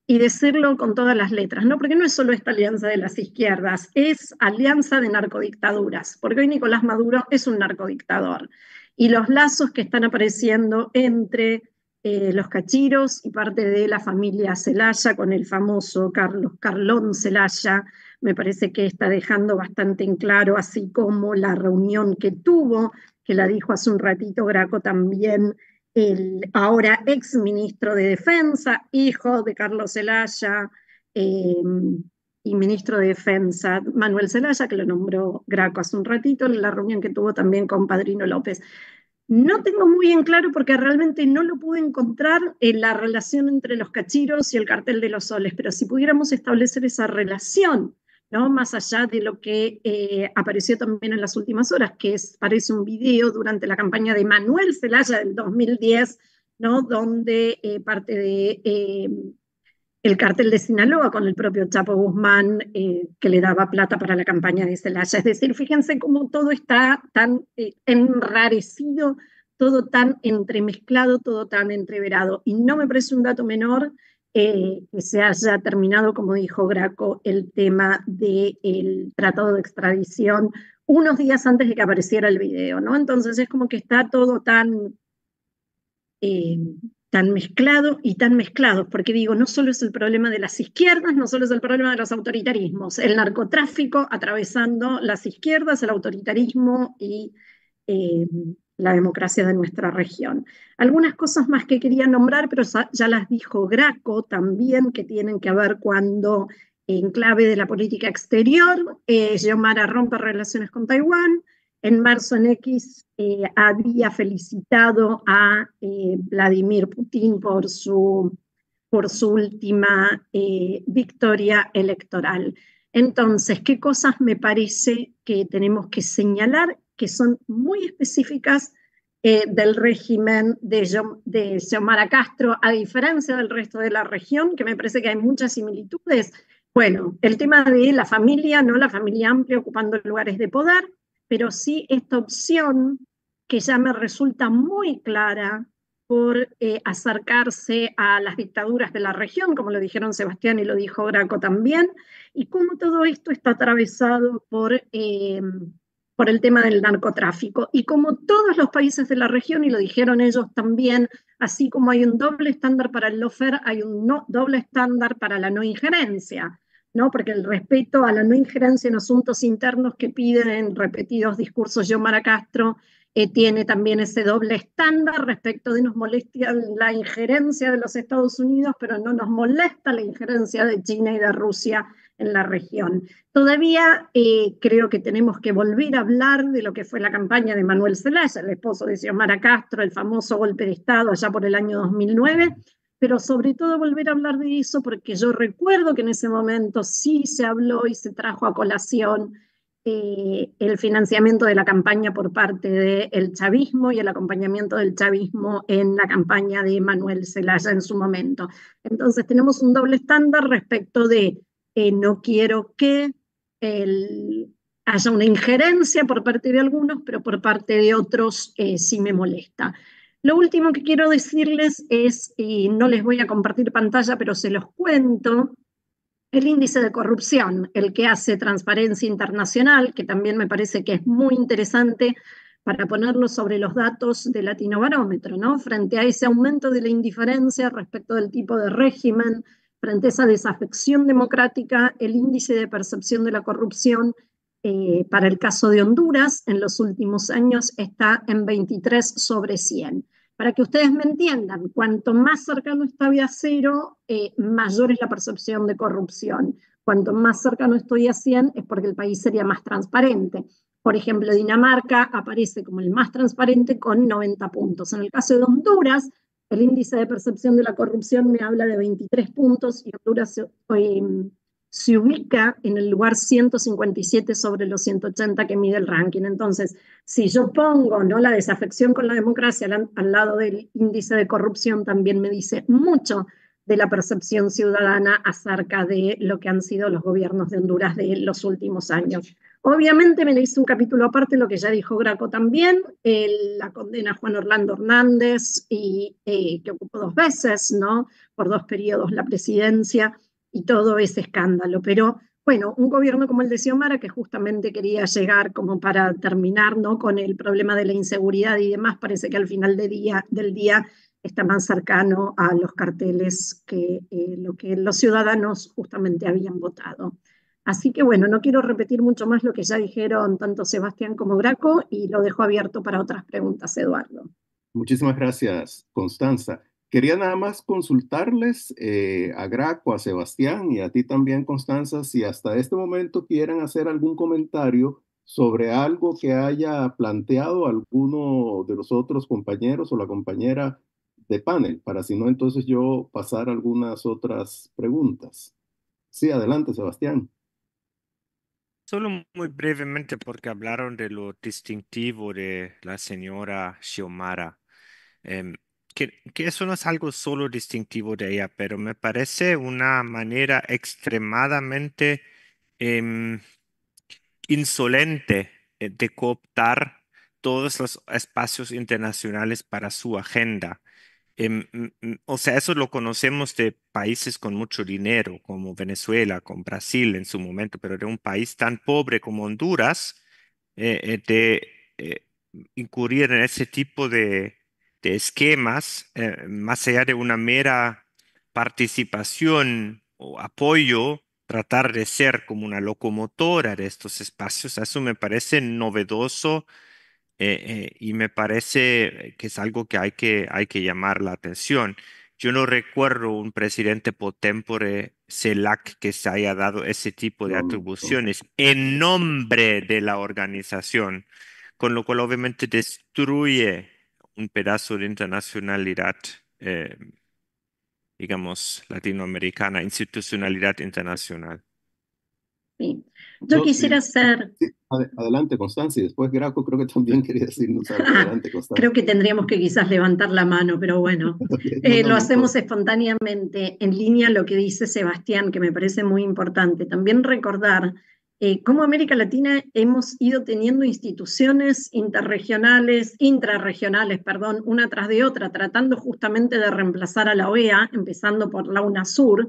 y decirlo con todas las letras, ¿no? Porque no es solo esta alianza de las izquierdas, es alianza de narcodictaduras, porque hoy Nicolás Maduro es un narcodictador. Y los lazos que están apareciendo entre los cachiros y parte de la familia Zelaya, con el famoso Carlón Zelaya, me parece que está dejando bastante en claro, así como la reunión que tuvo, que la dijo hace un ratito Graco también, el ahora ex ministro de Defensa, hijo de Carlos Zelaya, y ministro de Defensa, Manuel Zelaya, que lo nombró Graco hace un ratito, en la reunión que tuvo también con Padrino López. No tengo muy en claro porque realmente no lo pude encontrar en la relación entre los cachiros y el cartel de los soles, pero si pudiéramos establecer esa relación, ¿no? Más allá de lo que apareció también en las últimas horas, que parece un video durante la campaña de Manuel Zelaya del 2010, ¿no? Donde parte de el cartel de Sinaloa con el propio Chapo Guzmán que le daba plata para la campaña de Zelaya. Es decir, fíjense cómo todo está tan enrarecido, todo tan entremezclado, todo tan entreverado. Y no me parece un dato menor que se haya terminado, como dijo Graco, el tema del tratado de extradición unos días antes de que apareciera el video, ¿no? Entonces es como que está todo tan mezclado y tan mezclado, porque digo, no solo es el problema de las izquierdas, no solo es el problema de los autoritarismos, el narcotráfico atravesando las izquierdas, el autoritarismo y la democracia de nuestra región. Algunas cosas más que quería nombrar, pero ya las dijo Graco también, que tienen que ver cuando, en clave de la política exterior, Xiomara rompe relaciones con Taiwán. En marzo en X había felicitado a Vladimir Putin por su última victoria electoral. Entonces, ¿qué cosas me parece que tenemos que señalar que son muy específicas del régimen de Xiomara Castro, a diferencia del resto de la región, que me parece que hay muchas similitudes? Bueno, el tema de la familia, no la familia amplia ocupando lugares de poder, pero sí esta opción que ya me resulta muy clara por acercarse a las dictaduras de la región, como lo dijeron Sebastián y lo dijo Graco también, y cómo todo esto está atravesado por el tema del narcotráfico, y como todos los países de la región, y lo dijeron ellos también, así como hay un doble estándar para el lawfare, hay un doble estándar para la no injerencia, ¿no? Porque el respeto a la no injerencia en asuntos internos que piden en repetidos discursos Xiomara Castro tiene también ese doble estándar respecto de nos molesta la injerencia de los Estados Unidos, pero no nos molesta la injerencia de China y de Rusia en la región. Todavía creo que tenemos que volver a hablar de lo que fue la campaña de Manuel Zelaya, el esposo de Xiomara Castro, el famoso golpe de Estado allá por el año 2009, pero sobre todo volver a hablar de eso porque yo recuerdo que en ese momento sí se habló y se trajo a colación el financiamiento de la campaña por parte del chavismo y el acompañamiento del chavismo en la campaña de Manuel Zelaya en su momento. Entonces tenemos un doble estándar respecto de no quiero que haya una injerencia por parte de algunos, pero por parte de otros sí me molesta. Lo último que quiero decirles es, y no les voy a compartir pantalla, pero se los cuento, el índice de corrupción, el que hace Transparencia Internacional, que también me parece que es muy interesante para ponerlo sobre los datos del Latinobarómetro, ¿no? Frente a ese aumento de la indiferencia respecto del tipo de régimen, frente a esa desafección democrática, el índice de percepción de la corrupción para el caso de Honduras en los últimos años está en 23 sobre 100. Para que ustedes me entiendan, cuanto más cercano está a cero, mayor es la percepción de corrupción. Cuanto más cercano estoy a 100 es porque el país sería más transparente. Por ejemplo, Dinamarca aparece como el más transparente con 90 puntos. En el caso de Honduras, el índice de percepción de la corrupción me habla de 23 puntos y Honduras se ubica en el lugar 157 sobre los 180 que mide el ranking. Entonces, si yo pongo, ¿no?, la desafección con la democracia al lado del índice de corrupción, también me dice mucho de la percepción ciudadana acerca de lo que han sido los gobiernos de Honduras de los últimos años. Obviamente me hice un capítulo aparte, lo que ya dijo Graco también, la condena a Juan Orlando Hernández, y que ocupó 2 veces, ¿no?, por 2 periodos la presidencia, y todo ese escándalo. Pero bueno, un gobierno como el de Xiomara, que justamente quería llegar como para terminar, ¿no?, con el problema de la inseguridad y demás, parece que al final del día está más cercano a los carteles que lo que los ciudadanos justamente habían votado. Así que bueno, no quiero repetir mucho más lo que ya dijeron tanto Sebastián como Graco y lo dejo abierto para otras preguntas, Eduardo. Muchísimas gracias, Constanza. Quería nada más consultarles a Graco, a Sebastián y a ti también, Constanza, si hasta este momento quieren hacer algún comentario sobre algo que haya planteado alguno de los otros compañeros o la compañera de panel, para si no, entonces yo pasar algunas otras preguntas. Sí, adelante, Sebastián. Solo muy brevemente porque hablaron de lo distintivo de la señora Xiomara. em, que eso no es algo solo distintivo de ella, pero me parece una manera extremadamente em, insolente de cooptar todos los espacios internacionales para su agenda. O sea, eso lo conocemos de países con mucho dinero, como Venezuela, con Brasil en su momento, pero de un país tan pobre como Honduras, de incurrir en ese tipo de esquemas, más allá de una mera participación o apoyo, tratar de ser como una locomotora de estos espacios, eso me parece novedoso, y me parece que es algo que hay que llamar la atención. Yo no recuerdo un presidente pro tempore CELAC que se haya dado ese tipo de No, atribuciones en nombre de la organización, con lo cual obviamente destruye un pedazo de internacionalidad, eh, digamos, latinoamericana, institucionalidad internacional. Sí. Yo quisiera hacer... Sí, adelante, Constanza, y después Graco creo que también quería decirnos algo. Adelante, Constanza. Creo que tendríamos que quizás levantar la mano, pero bueno, lo hacemos espontáneamente en línea lo que dice Sebastián, que me parece muy importante. También recordar cómo América Latina hemos ido teniendo instituciones intrarregionales, perdón, una tras de otra, tratando justamente de reemplazar a la OEA, empezando por la UNASUR,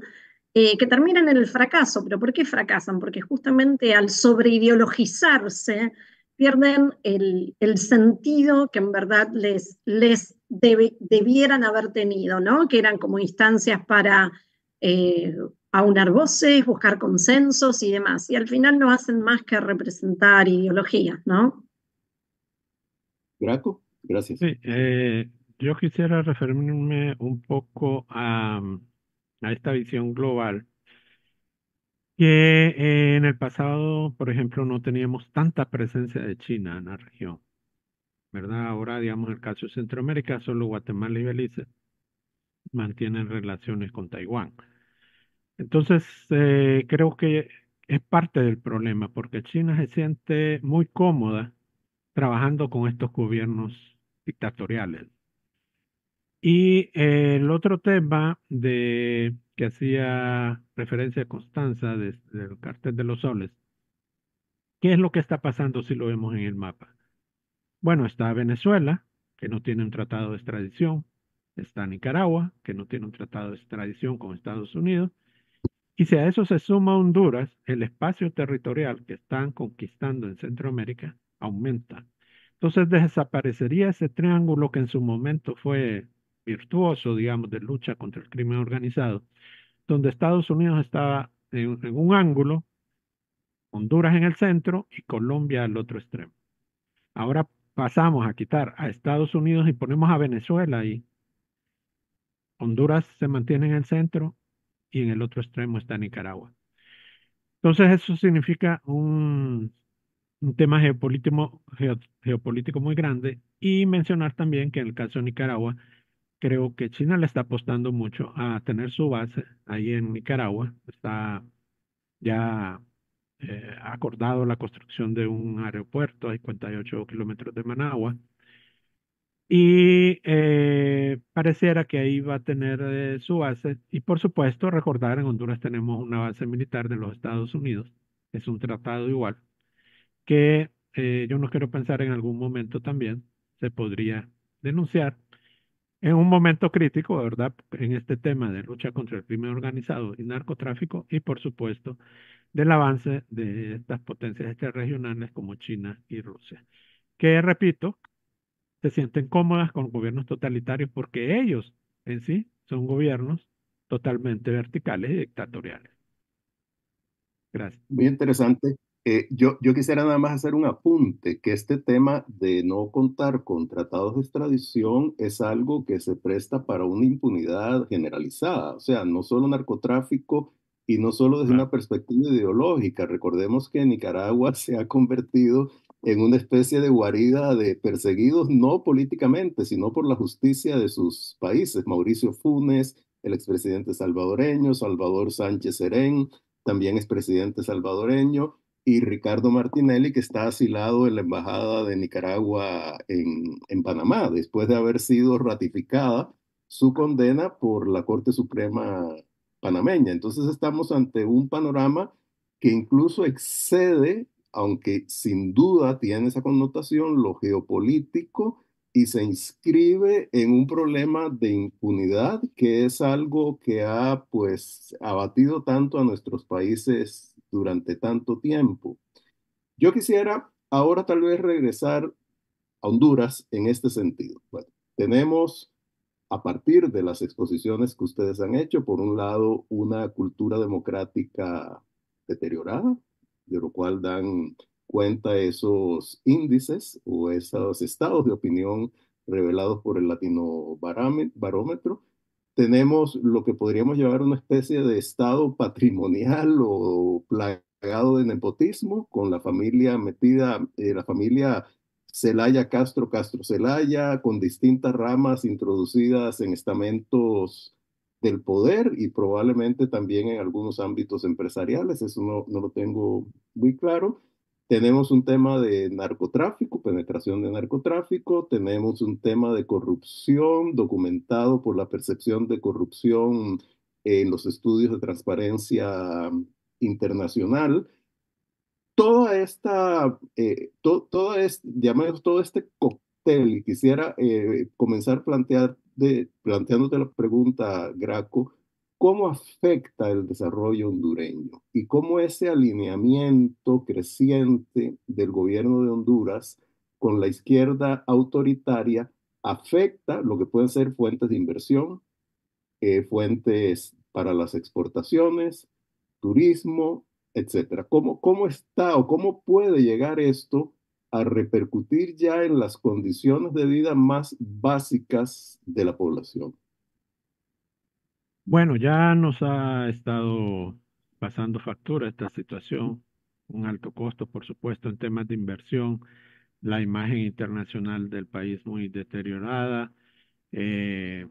que terminan en el fracaso. ¿Pero por qué fracasan? Porque justamente al sobreideologizarse pierden el sentido que en verdad les debieran haber tenido, ¿no? Que eran como instancias para aunar voces, buscar consensos y demás. Y al final no hacen más que representar ideologías, ¿no? Graco, gracias. Sí, yo quisiera referirme un poco a esta visión global, que en el pasado, por ejemplo, no teníamos tanta presencia de China en la región, ¿verdad? Ahora, digamos, en el caso de Centroamérica, solo Guatemala y Belice mantienen relaciones con Taiwán. Entonces, creo que es parte del problema, porque China se siente muy cómoda trabajando con estos gobiernos dictatoriales. Y el otro tema que hacía referencia a Constanza del Cartel de los Soles, ¿qué es lo que está pasando si lo vemos en el mapa? Bueno, está Venezuela, que no tiene un tratado de extradición, está Nicaragua, que no tiene un tratado de extradición con Estados Unidos, y si a eso se suma Honduras, el espacio territorial que están conquistando en Centroamérica aumenta. Entonces desaparecería ese triángulo que en su momento fue virtuoso, digamos, de lucha contra el crimen organizado, donde Estados Unidos estaba en un ángulo, Honduras en el centro y Colombia al otro extremo. Ahora pasamos a quitar a Estados Unidos y ponemos a Venezuela y Honduras se mantiene en el centro y en el otro extremo está Nicaragua. Entonces eso significa un tema geopolítico muy grande y mencionar también que en el caso de Nicaragua, creo que China le está apostando mucho a tener su base ahí en Nicaragua. Está ya acordado la construcción de un aeropuerto a 58 kilómetros de Managua. Y pareciera que ahí va a tener su base. Y por supuesto, recordar, en Honduras tenemos una base militar de los Estados Unidos. Es un tratado igual, que yo no quiero pensar en algún momento también se podría denunciar en un momento crítico, ¿verdad? En este tema de lucha contra el crimen organizado y narcotráfico y por supuesto del avance de estas potencias extrarregionales como China y Rusia, que repito, se sienten cómodas con gobiernos totalitarios porque ellos en sí son gobiernos totalmente verticales y dictatoriales. Gracias. Muy interesante. Yo quisiera nada más hacer un apunte, que este tema de no contar con tratados de extradición es algo que se presta para una impunidad generalizada, o sea, no solo narcotráfico y no solo desde Claro. una perspectiva ideológica. Recordemos que Nicaragua se ha convertido en una especie de guarida de perseguidos no políticamente, sino por la justicia de sus países. Mauricio Funes, el expresidente salvadoreño, Salvador Sánchez Serén también es presidente salvadoreño, y Ricardo Martinelli, que está asilado en la Embajada de Nicaragua en Panamá, después de haber sido ratificada su condena por la Corte Suprema panameña. Entonces estamos ante un panorama que incluso excede, aunque sin duda tiene esa connotación, lo geopolítico y se inscribe en un problema de impunidad que es algo que ha pues abatido tanto a nuestros países durante tanto tiempo. Yo quisiera ahora tal vez regresar a Honduras en este sentido. Bueno, tenemos a partir de las exposiciones que ustedes han hecho, por un lado, una cultura democrática deteriorada, de lo cual dan cuenta esos índices o esos estados de opinión revelados por el Latino Barómetro. Tenemos lo que podríamos llamar una especie de estado patrimonial o plagado de nepotismo, con la familia metida, la familia Celaya Castro, Castro Celaya, con distintas ramas introducidas en estamentos del poder y probablemente también en algunos ámbitos empresariales, eso no lo tengo muy claro. Tenemos un tema de narcotráfico, penetración de narcotráfico, tenemos un tema de corrupción documentado por la percepción de corrupción en los estudios de transparencia internacional. Toda esta, llamemos todo este cóctel, y quisiera comenzar planteándote la pregunta, Graco, ¿cómo afecta el desarrollo hondureño y cómo ese alineamiento creciente del gobierno de Honduras con la izquierda autoritaria afecta lo que pueden ser fuentes de inversión, fuentes para las exportaciones, turismo, etcétera? ¿Cómo está o cómo puede llegar esto a repercutir ya en las condiciones de vida más básicas de la población? Bueno, ya nos ha estado pasando factura esta situación, un alto costo, por supuesto, en temas de inversión, la imagen internacional del país muy deteriorada, eh,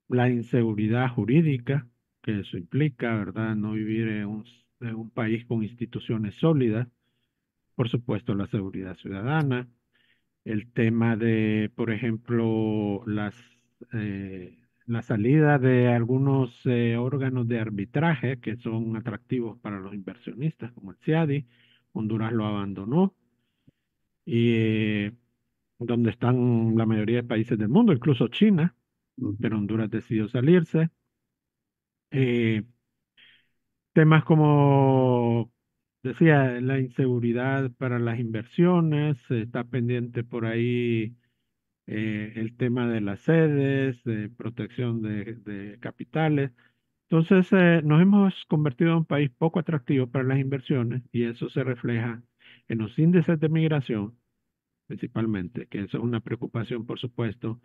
la inseguridad jurídica que eso implica, ¿verdad? No vivir en un país con instituciones sólidas, por supuesto, la seguridad ciudadana, el tema de, por ejemplo, la salida de algunos órganos de arbitraje que son atractivos para los inversionistas, como el CIADI. Honduras lo abandonó y donde están la mayoría de países del mundo, incluso China, pero Ujú, Honduras decidió salirse. Eh, Temas como decía, la inseguridad para las inversiones, está pendiente por ahí el tema de las sedes, de protección de capitales. Entonces, nos hemos convertido en un país poco atractivo para las inversiones y eso se refleja en los índices de migración, principalmente, que eso es una preocupación, por supuesto,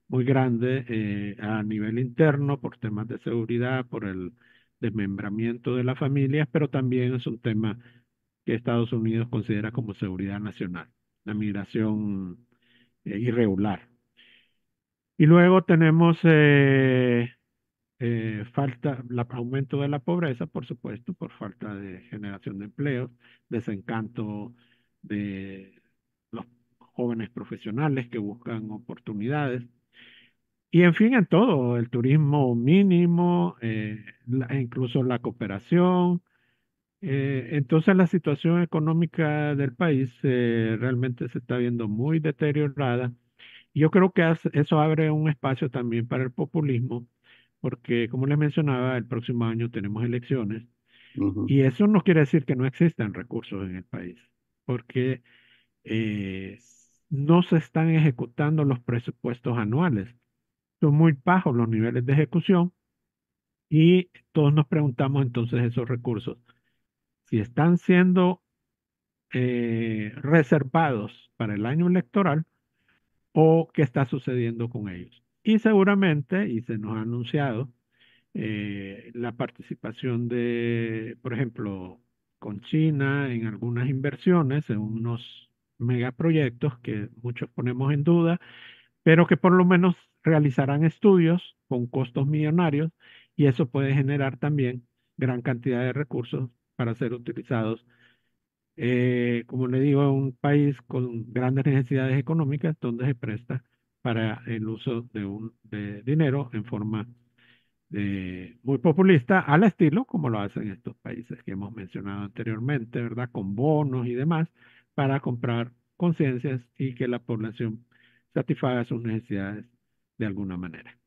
muy grande a nivel interno por temas de seguridad, por el desmembramiento de las familias, pero también es un tema que Estados Unidos considera como seguridad nacional, la migración irregular. Y luego tenemos aumento de la pobreza, por supuesto, por falta de generación de empleo, desencanto de los jóvenes profesionales que buscan oportunidades. Y en fin, en todo, el turismo mínimo, e incluso la cooperación. Entonces la situación económica del país realmente se está viendo muy deteriorada. Yo creo que eso abre un espacio también para el populismo, porque como les mencionaba, el próximo año tenemos elecciones ujú, y eso no quiere decir que no existan recursos en el país, porque no se están ejecutando los presupuestos anuales. Son muy bajos los niveles de ejecución y todos nos preguntamos entonces esos recursos, si están siendo reservados para el año electoral o qué está sucediendo con ellos. Y seguramente, y se nos ha anunciado, la participación de, por ejemplo, con China en algunas inversiones, en unos megaproyectos que muchos ponemos en duda, pero que por lo menos realizarán estudios con costos millonarios y eso puede generar también gran cantidad de recursos para ser utilizados como le digo, un país con grandes necesidades económicas donde se presta para el uso de dinero en forma muy populista, al estilo como lo hacen estos países que hemos mencionado anteriormente, ¿verdad? Con bonos y demás, para comprar conciencias y que la población satisfaga sus necesidades de alguna manera.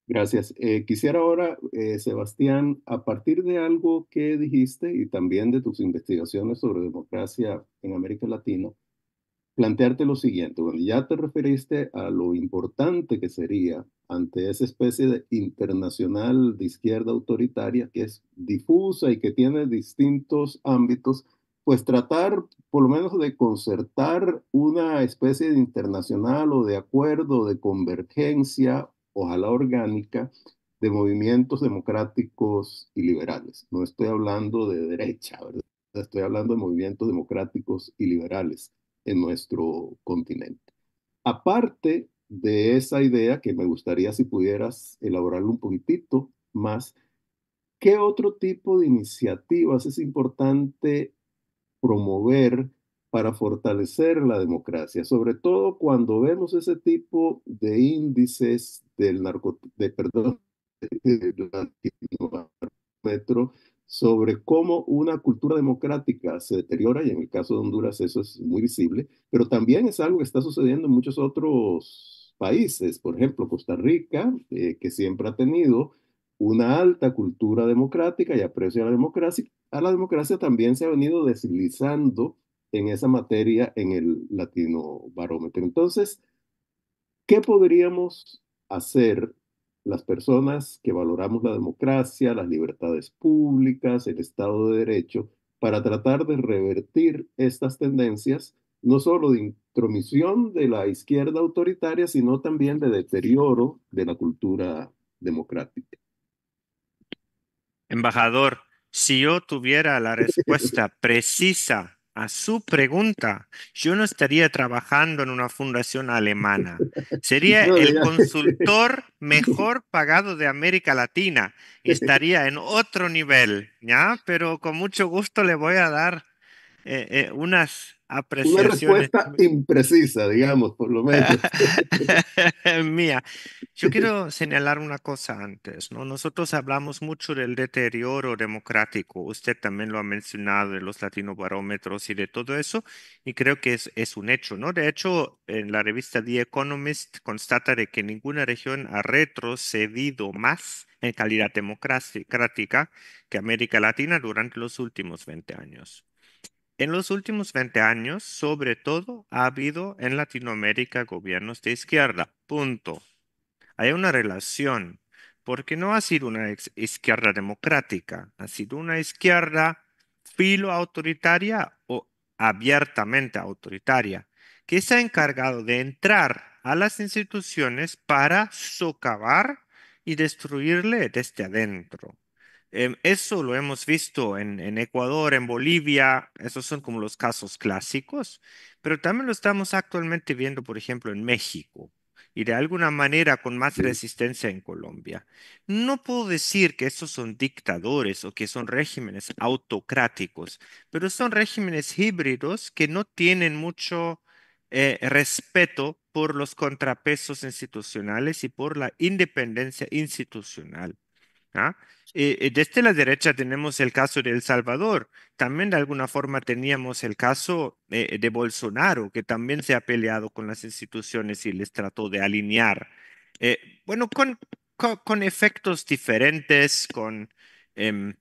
gracias. Quisiera ahora, Sebastián, a partir de algo que dijiste y también de tus investigaciones sobre democracia en América Latina, plantearte lo siguiente. Bueno, ya te referiste a lo importante que sería ante esa especie de internacional de izquierda autoritaria que es difusa y que tiene distintos ámbitos, pues tratar por lo menos de concertar una especie de internacional o de acuerdo, de convergencia, ojalá orgánica, de movimientos democráticos y liberales. No estoy hablando de derecha, ¿verdad? Estoy hablando de movimientos democráticos y liberales en nuestro continente. Aparte de esa idea, que me gustaría si pudieras elaborarlo un poquitito más, ¿qué otro tipo de iniciativas es importante promover para fortalecer la democracia? Sobre todo cuando vemos ese tipo de índices perdón, metro sobre cómo una cultura democrática se deteriora, y en el caso de Honduras eso es muy visible, pero también es algo que está sucediendo en muchos otros países, por ejemplo, Costa Rica, que siempre ha tenido una alta cultura democrática y aprecio a la democracia también se ha venido deslizando en esa materia en el Latino Barómetro. Entonces, ¿qué podríamos hacer las personas que valoramos la democracia, las libertades públicas, el Estado de Derecho, para tratar de revertir estas tendencias, no solo de intromisión de la izquierda autoritaria, sino también de deterioro de la cultura democrática. Embajador, si yo tuviera la respuesta precisa a su pregunta, yo no estaría trabajando en una fundación alemana. Sería No, el ya. consultor mejor pagado de América Latina y estaría en otro nivel, ¿ya? Pero con mucho gusto le voy a dar unas Una apreciaciones. respuesta imprecisa, digamos, por lo menos. Mía, yo quiero señalar una cosa antes, ¿no? Nosotros hablamos mucho del deterioro democrático. Usted también lo ha mencionado de los latinobarómetros y de todo eso, y creo que es un hecho, ¿no? De hecho, en la revista The Economist constata de que ninguna región ha retrocedido más en calidad democrática que América Latina durante los últimos 20 años. En los últimos 20 años, sobre todo, ha habido en Latinoamérica gobiernos de izquierda. Punto. Hay una relación, porque no ha sido una izquierda democrática, ha sido una izquierda filo autoritaria o abiertamente autoritaria, que se ha encargado de entrar a las instituciones para socavar y destruirle desde adentro. Eso lo hemos visto en Ecuador, en Bolivia, esos son como los casos clásicos, pero también lo estamos actualmente viendo, por ejemplo, en México y de alguna manera con más Sí, resistencia en Colombia. No puedo decir que estos son dictadores o que son regímenes autocráticos, pero son regímenes híbridos que no tienen mucho respeto por los contrapesos institucionales y por la independencia institucional. ¿Ah? Desde la derecha tenemos el caso de El Salvador. También de alguna forma teníamos el caso de Bolsonaro, que también se ha peleado con las instituciones y les trató de alinear. Bueno, con efectos diferentes, em,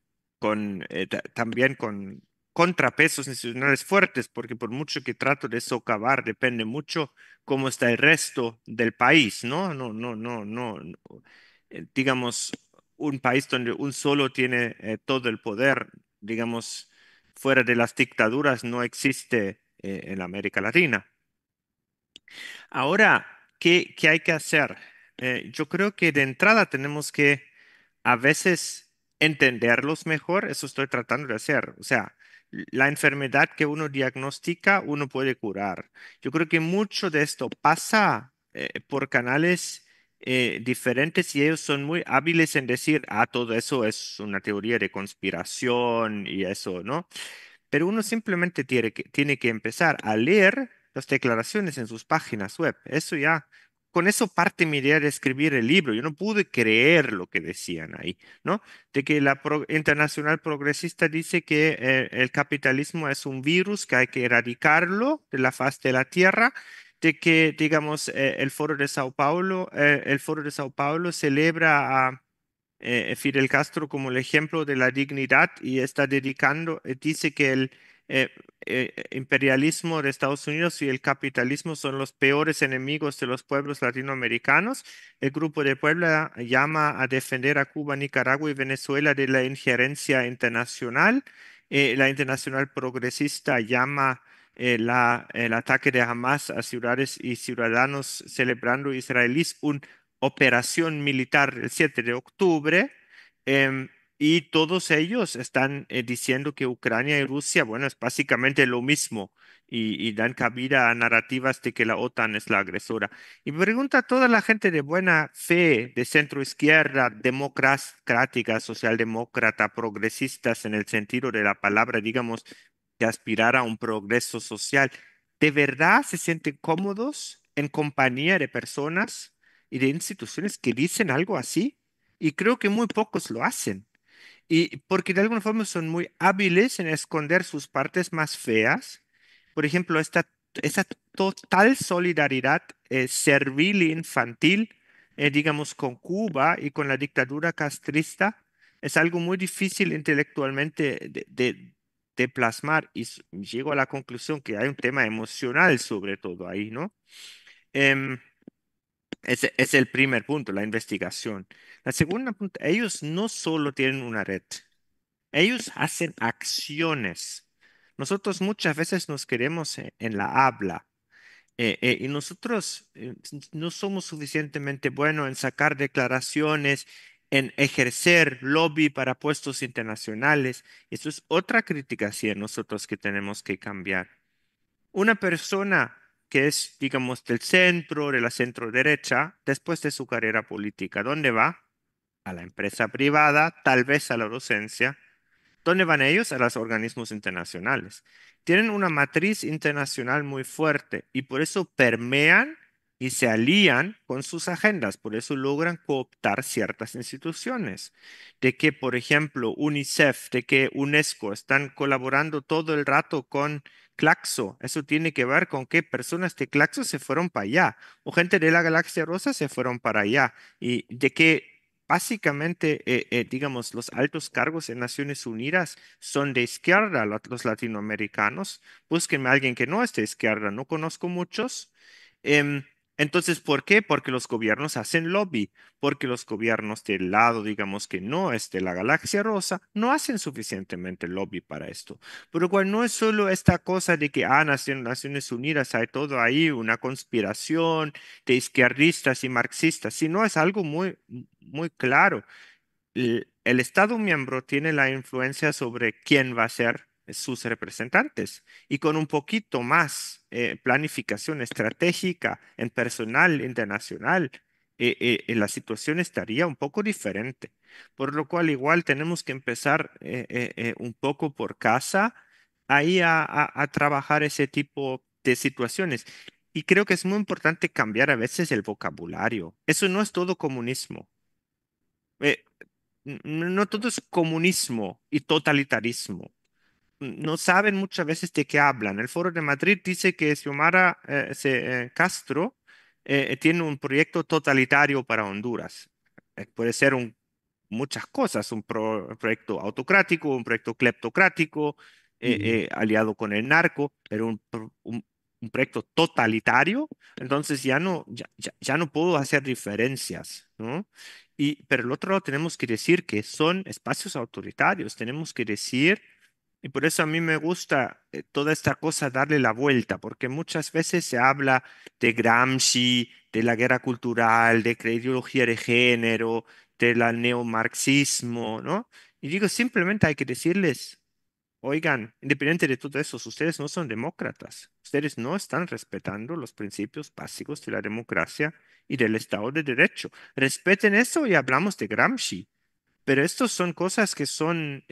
también con contrapesos institucionales fuertes, porque por mucho que trato de socavar, depende mucho cómo está el resto del país, ¿no? No. Digamos, un país donde un solo tiene todo el poder, digamos, fuera de las dictaduras, no existe en América Latina. Ahora, ¿qué hay que hacer? Yo creo que de entrada tenemos que a veces entenderlos mejor, eso estoy tratando de hacer. O sea, la enfermedad que uno diagnostica, uno puede curar. Yo creo que mucho de esto pasa por canales diferentes y ellos son muy hábiles en decir, todo eso es una teoría de conspiración y eso, ¿no? Pero uno simplemente tiene que empezar a leer las declaraciones en sus páginas web. Eso ya, con eso parte mi idea de escribir el libro. Yo no pude creer lo que decían ahí, ¿no? De que la Internacional Progresista dice que el capitalismo es un virus que hay que erradicarlo de la faz de la tierra, de que, digamos, el Foro de Sao Paulo celebra a Fidel Castro como el ejemplo de la dignidad y está dice que el imperialismo de Estados Unidos y el capitalismo son los peores enemigos de los pueblos latinoamericanos. El Grupo de Puebla llama a defender a Cuba, Nicaragua y Venezuela de la injerencia internacional. La Internacional Progresista llama el ataque de Hamas a ciudades y ciudadanos celebrando israelíes un operación militar el 7 de octubre, em, y todos ellos están diciendo que Ucrania y Rusia, bueno, es básicamente lo mismo y dan cabida a narrativas de que la OTAN es la agresora. Y me pregunta a toda la gente de buena fe, de centro izquierda, democrática, socialdemócrata, progresistas en el sentido de la palabra, digamos, que aspirar a un progreso social, ¿de verdad se sienten cómodos en compañía de personas y de instituciones que dicen algo así? Y creo que muy pocos lo hacen. Y porque de alguna forma son muy hábiles en esconder sus partes más feas. Por ejemplo, esa total solidaridad servil e infantil, digamos, con Cuba y con la dictadura castrista, es algo muy difícil intelectualmente de plasmar. Y llego a la conclusión que hay un tema emocional sobre todo ahí, ¿no? Em, Ese es el primer punto, la investigación. La segunda punto, ellos no solo tienen una red, Ellos hacen acciones. Nosotros muchas veces nos queremos en la habla. Y nosotros no somos suficientemente buenos en sacar declaraciones, en ejercer lobby para puestos internacionales. Eso es otra crítica hacia nosotros que tenemos que cambiar. Una persona que es, digamos, del centro, de la centro derecha, después de su carrera política, ¿dónde va? A la empresa privada, tal vez a la docencia. ¿Dónde van ellos? A los organismos internacionales. Tienen una matriz internacional muy fuerte y por eso permean y se alían con sus agendas. Por eso logran cooptar ciertas instituciones. De que, por ejemplo, UNICEF, de que UNESCO están colaborando todo el rato con Claxo. Eso tiene que ver con que personas de Claxo se fueron para allá o gente de la Galaxia Rosa se fueron para allá. Y de que básicamente, digamos, los altos cargos en Naciones Unidas son de izquierda, los latinoamericanos. Búsquenme a alguien que no es de izquierda, no conozco muchos. Em, entonces, ¿por qué? Porque los gobiernos hacen lobby, porque los gobiernos del lado, digamos, que no es de la galaxia rosa, no hacen suficientemente lobby para esto. Pero igual no es solo esta cosa de que, Naciones Unidas, hay todo ahí, una conspiración de izquierdistas y marxistas, sino es algo muy, muy claro. El Estado miembro tiene la influencia sobre quién va a ser sus representantes y con un poquito más planificación estratégica en personal internacional, la situación estaría un poco diferente. Por lo cual igual tenemos que empezar un poco por casa ahí a trabajar ese tipo de situaciones. Y creo que es muy importante cambiar a veces el vocabulario. Eso no es todo comunismo. Eh, no todo es comunismo y totalitarismo. No saben muchas veces de qué hablan. El Foro de Madrid dice que Xiomara Castro tiene un proyecto totalitario para Honduras. Puede ser muchas cosas, un proyecto autocrático, un proyecto cleptocrático, aliado con el narco, pero un proyecto totalitario, entonces ya no puedo hacer diferencias, ¿no? Pero el otro lado tenemos que decir que son espacios autoritarios, tenemos que decir, y por eso a mí me gusta toda esta cosa darle la vuelta, porque muchas veces se habla de Gramsci, de la guerra cultural, de la ideología de género, del neomarxismo, ¿no? Y digo, simplemente hay que decirles, oigan, independiente de todo eso, ustedes no son demócratas, ustedes no están respetando los principios básicos de la democracia y del Estado de Derecho. Respeten eso y hablamos de Gramsci. Pero estas son cosas que son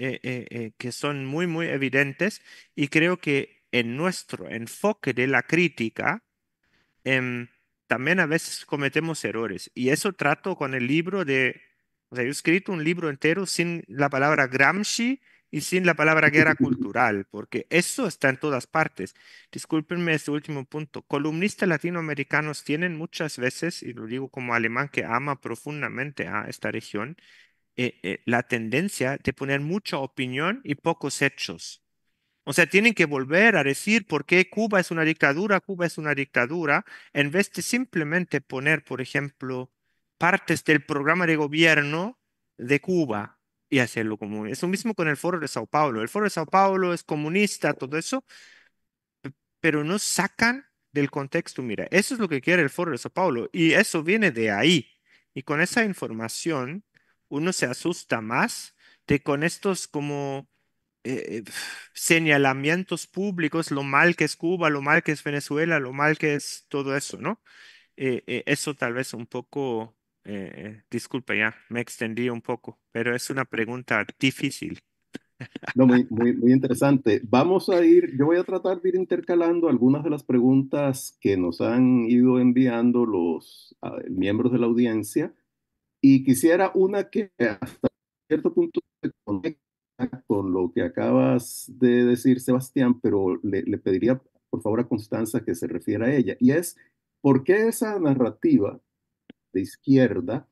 muy, muy evidentes y creo que en nuestro enfoque de la crítica, em, también a veces cometemos errores. Y eso trato con el libro o sea, yo he escrito un libro entero sin la palabra Gramsci y sin la palabra guerra cultural, porque eso está en todas partes. Discúlpenme este último punto. Columnistas latinoamericanos tienen muchas veces, y lo digo como alemán que ama profundamente a esta región, la tendencia de poner mucha opinión y pocos hechos. O sea, tienen que volver a decir por qué Cuba es una dictadura, en vez de simplemente poner, por ejemplo, partes del programa de gobierno de Cuba y hacerlo como es lo mismo con el Foro de Sao Paulo. El Foro de Sao Paulo es comunista, todo eso, pero no sacan del contexto. Mira, eso es lo que quiere el Foro de Sao Paulo y eso viene de ahí. Y con esa información uno se asusta más de con estos como señalamientos públicos, lo mal que es Cuba, lo mal que es Venezuela, lo mal que es todo eso, ¿no? Eso tal vez un poco, disculpa ya, me extendí un poco, pero es una pregunta difícil. No, muy, muy, muy interesante. Vamos a ir, yo voy a tratar de ir intercalando algunas de las preguntas que nos han ido enviando los miembros de la audiencia y quisiera una que hasta cierto punto se conecta con lo que acabas de decir, Sebastián, pero le pediría por favor a Constanza que se refiera a ella. Y es, ¿por qué esa narrativa de izquierda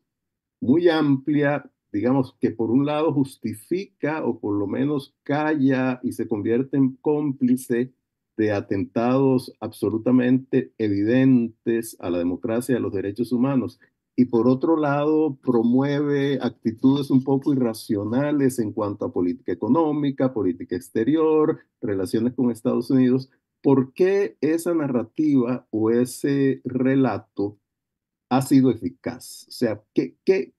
muy amplia, digamos, que por un lado justifica o por lo menos calla y se convierte en cómplice de atentados absolutamente evidentes a la democracia y a los derechos humanos? y por otro lado promueve actitudes un poco irracionales en cuanto a política económica, política exterior, relaciones con Estados Unidos. ¿Por qué esa narrativa o ese relato ha sido eficaz? O sea, ¿qué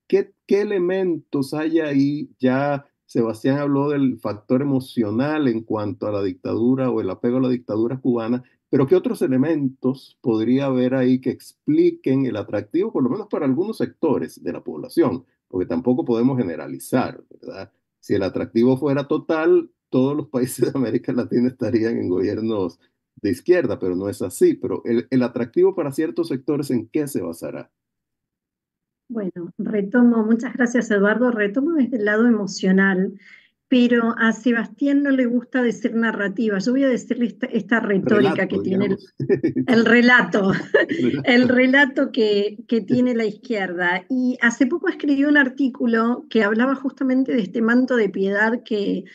elementos hay ahí? Ya Sebastián habló del factor emocional en cuanto a la dictadura o el apego a la dictadura cubana, pero ¿qué otros elementos podría haber ahí que expliquen el atractivo, por lo menos para algunos sectores de la población? Porque tampoco podemos generalizar, ¿verdad? Si el atractivo fuera total, todos los países de América Latina estarían en gobiernos de izquierda, pero no es así. Pero el atractivo para ciertos sectores, ¿en qué se basará? Bueno, retomo, muchas gracias Eduardo, retomo desde el lado emocional, pero a Sebastián no le gusta decir narrativa. Yo voy a decirle esta retórica que Relato, tiene digamos. el relato, el Relato. relato que tiene la izquierda. Y hace poco escribí un artículo que hablaba justamente de este manto de piedad que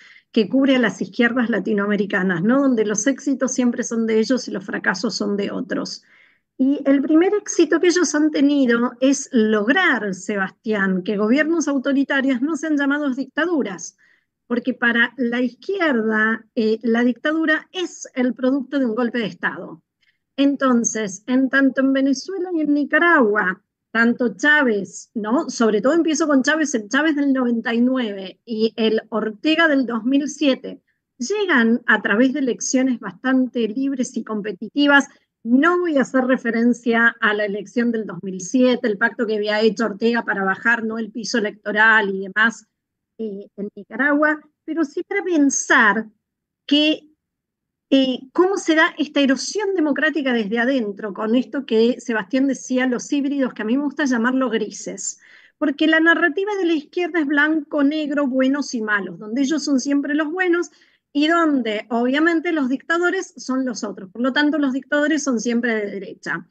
cubre a las izquierdas latinoamericanas, ¿no? Donde los éxitos siempre son de ellos y los fracasos son de otros. Y el primer éxito que ellos han tenido es lograr, Sebastián, que gobiernos autoritarios no sean llamados dictaduras, porque para la izquierda la dictadura es el producto de un golpe de Estado. Entonces, en tanto en Venezuela y en Nicaragua, tanto Chávez, ¿no? Sobre todo empiezo con Chávez, el Chávez del 99 y el Ortega del 2007, llegan a través de elecciones bastante libres y competitivas. No voy a hacer referencia a la elección del 2007, el pacto que había hecho Ortega para bajar, ¿no?, el piso electoral y demás en Nicaragua, pero sí para pensar que cómo se da esta erosión democrática desde adentro, con esto que Sebastián decía, los híbridos, que a mí me gusta llamarlo grises. Porque la narrativa de la izquierda es blanco, negro, buenos y malos, donde ellos son siempre los buenos y donde obviamente los dictadores son los otros. Por lo tanto, los dictadores son siempre de derecha.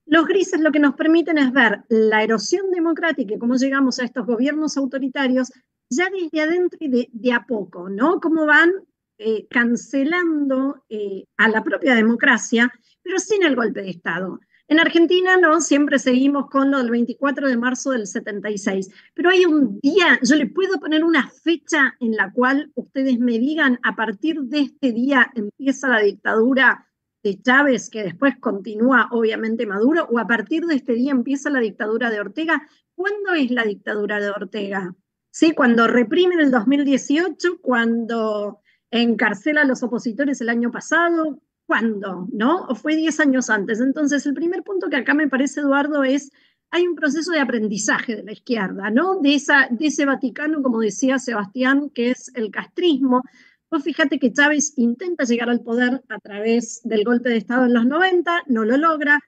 Los grises lo que nos permiten es ver la erosión democrática y cómo llegamos a estos gobiernos autoritarios ya desde adentro y de a poco, ¿no? Cómo van cancelando a la propia democracia, pero sin el golpe de Estado. En Argentina no, siempre seguimos con lo del 24 de marzo del 76, pero hay un día, yo le puedo poner una fecha en la cual ustedes me digan, a partir de este día empieza la dictadura de Chávez, que después continúa obviamente Maduro, o a partir de este día empieza la dictadura de Ortega. ¿Cuándo es la dictadura de Ortega? ¿Sí? Cuando reprime en el 2018, cuando encarcela a los opositores el año pasado, ¿cuándo? ¿No? ¿O fue 10 años antes? Entonces, el primer punto que acá me parece, Eduardo, es hay un proceso de aprendizaje de la izquierda, ¿no? De ese Vaticano, como decía Sebastián, que es el castrismo. Vos fíjate que Chávez intenta llegar al poder a través del golpe de Estado en los 90, no lo logra.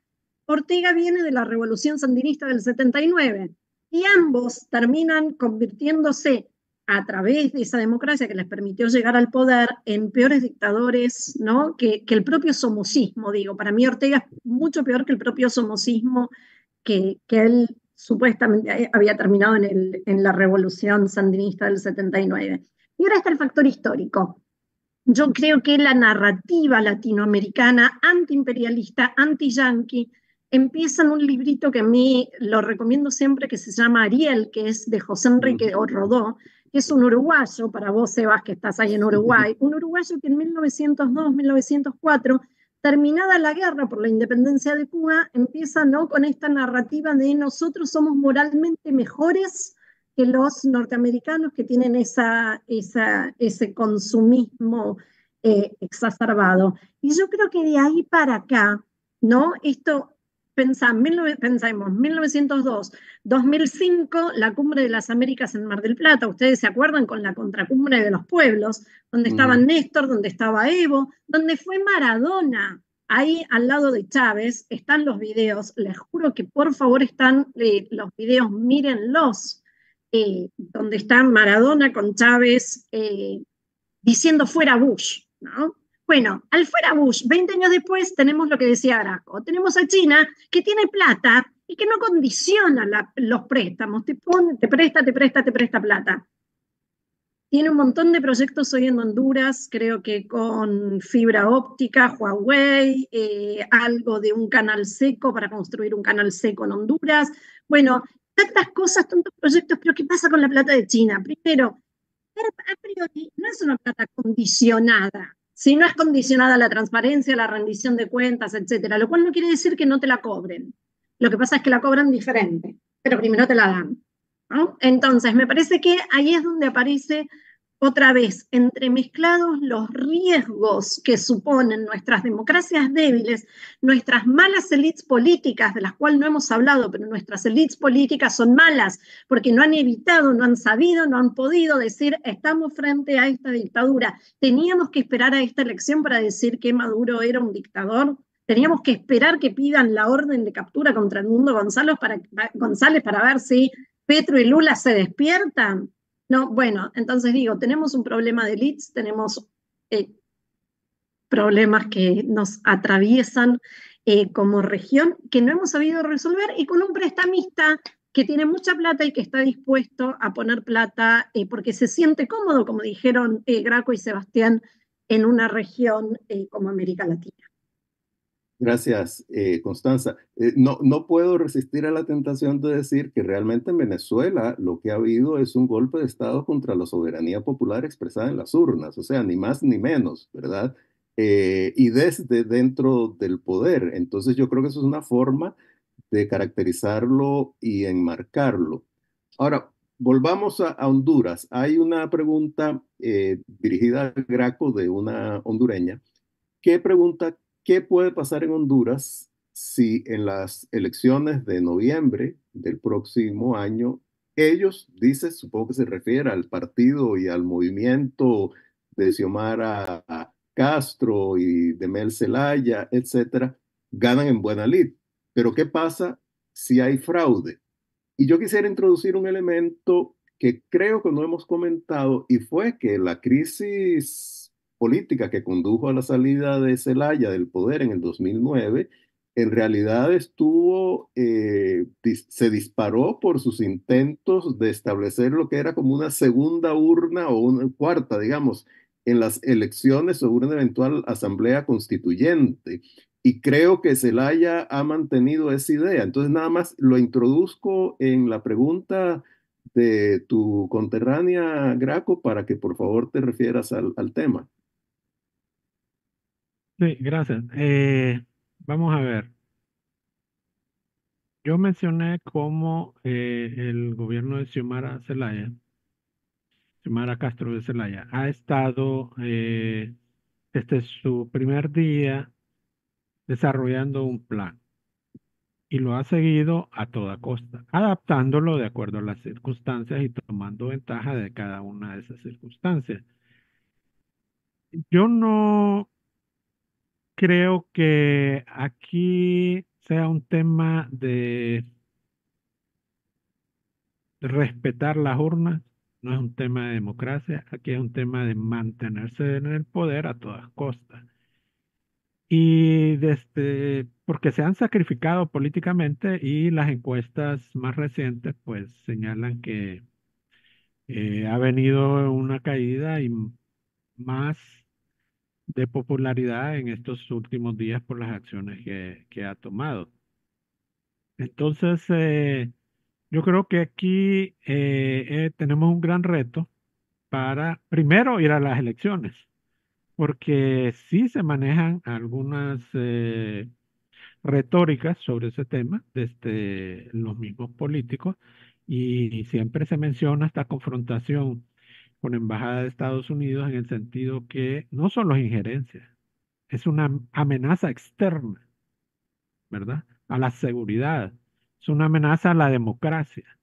Ortega viene de la revolución sandinista del 79 y ambos terminan convirtiéndose a través de esa democracia que les permitió llegar al poder en peores dictadores, ¿no?, que el propio somocismo, digo. Para mí Ortega es mucho peor que el propio somocismo que él supuestamente había terminado en la revolución sandinista del 79. Y ahora está el factor histórico. Yo creo que la narrativa latinoamericana antiimperialista, anti-yanqui, empieza en un librito que a mí lo recomiendo siempre, que se llama Ariel, que es de José Enrique Rodó, que es un uruguayo, para vos, Sebas, que estás ahí en Uruguay, un uruguayo que en 1902, 1904, terminada la guerra por la independencia de Cuba, empieza, ¿no?, con esta narrativa de nosotros somos moralmente mejores que los norteamericanos, que tienen ese consumismo exacerbado. Y yo creo que de ahí para acá, ¿no? Esto, pensamos, 1902, 2005, la Cumbre de las Américas en Mar del Plata, ustedes se acuerdan, con la Contracumbre de los Pueblos, donde estaban Néstor, donde estaba Evo, donde fue Maradona. Ahí al lado de Chávez están los videos, les juro que por favor están los videos, mírenlos. Donde está Maradona con Chávez diciendo fuera Bush, ¿no? Bueno, al fuera Bush, 20 años después tenemos lo que decía Graco, tenemos a China que tiene plata y que no condiciona los préstamos, te presta plata. Tiene un montón de proyectos hoy en Honduras, creo que con fibra óptica, Huawei, algo de un canal seco para construir un canal seco en Honduras, Bueno, tantas cosas, tantos proyectos, pero ¿qué pasa con la plata de China? Primero, a priori no es una plata condicionada. Si no es condicionada a la transparencia, la rendición de cuentas, etcétera, lo cual no quiere decir que no te la cobren. Lo que pasa es que la cobran diferente, pero primero te la dan, ¿no? Entonces, me parece que ahí es donde aparece otra vez entremezclados los riesgos que suponen nuestras democracias débiles, nuestras malas élites políticas, de las cuales no hemos hablado, pero nuestras élites políticas son malas porque no han evitado, no han sabido, no han podido decir, estamos frente a esta dictadura. Teníamos que esperar a esta elección para decir que Maduro era un dictador. Teníamos que esperar que pidan la orden de captura contra Edmundo González para ver si Petro y Lula se despiertan. No, bueno, entonces digo, tenemos un problema de leads, tenemos problemas que nos atraviesan como región que no hemos sabido resolver y con un prestamista que tiene mucha plata y que está dispuesto a poner plata porque se siente cómodo, como dijeron Graco y Sebastián, en una región como América Latina. Gracias, Constanza. No puedo resistir a la tentación de decir que realmente en Venezuela lo que ha habido es un golpe de Estado contra la soberanía popular expresada en las urnas, o sea, ni más ni menos, ¿verdad? Y desde dentro del poder. Entonces yo creo que eso es una forma de caracterizarlo y enmarcarlo. Ahora, volvamos a Honduras. Hay una pregunta dirigida a Graco de una hondureña que pregunta qué puede pasar en Honduras si en las elecciones de noviembre del próximo año ellos, dice, supongo que se refiere al partido y al movimiento de Xiomara Castro y de Mel Zelaya, etcétera, ganan en buena lid. Pero ¿qué pasa si hay fraude? Y yo quisiera introducir un elemento que creo que no hemos comentado y fue que la crisis política que condujo a la salida de Zelaya del poder en el 2009 en realidad se disparó por sus intentos de establecer lo que era como una segunda urna o una cuarta, digamos, en las elecciones o una eventual asamblea constituyente. Y creo que Zelaya ha mantenido esa idea. Entonces, nada más lo introduzco en la pregunta de tu conterránea Graco para que por favor te refieras al tema. Sí, gracias. Vamos a ver. Yo mencioné cómo el gobierno de Xiomara Castro de Zelaya, ha estado desde su primer día desarrollando un plan y lo ha seguido a toda costa, adaptándolo de acuerdo a las circunstancias y tomando ventaja de cada una de esas circunstancias. Yo no creo que aquí sea un tema de respetar las urnas, no es un tema de democracia, aquí es un tema de mantenerse en el poder a todas costas. Y porque se han sacrificado políticamente y las encuestas más recientes pues señalan que ha venido una caída y más de popularidad en estos últimos días por las acciones que ha tomado. Entonces, yo creo que aquí tenemos un gran reto para primero ir a las elecciones, porque sí se manejan algunas retóricas sobre ese tema desde los mismos políticos y siempre se menciona esta confrontación con la Embajada de Estados Unidos en el sentido que no solo es injerencia, es una amenaza externa, ¿verdad? A la seguridad, es una amenaza a la democracia,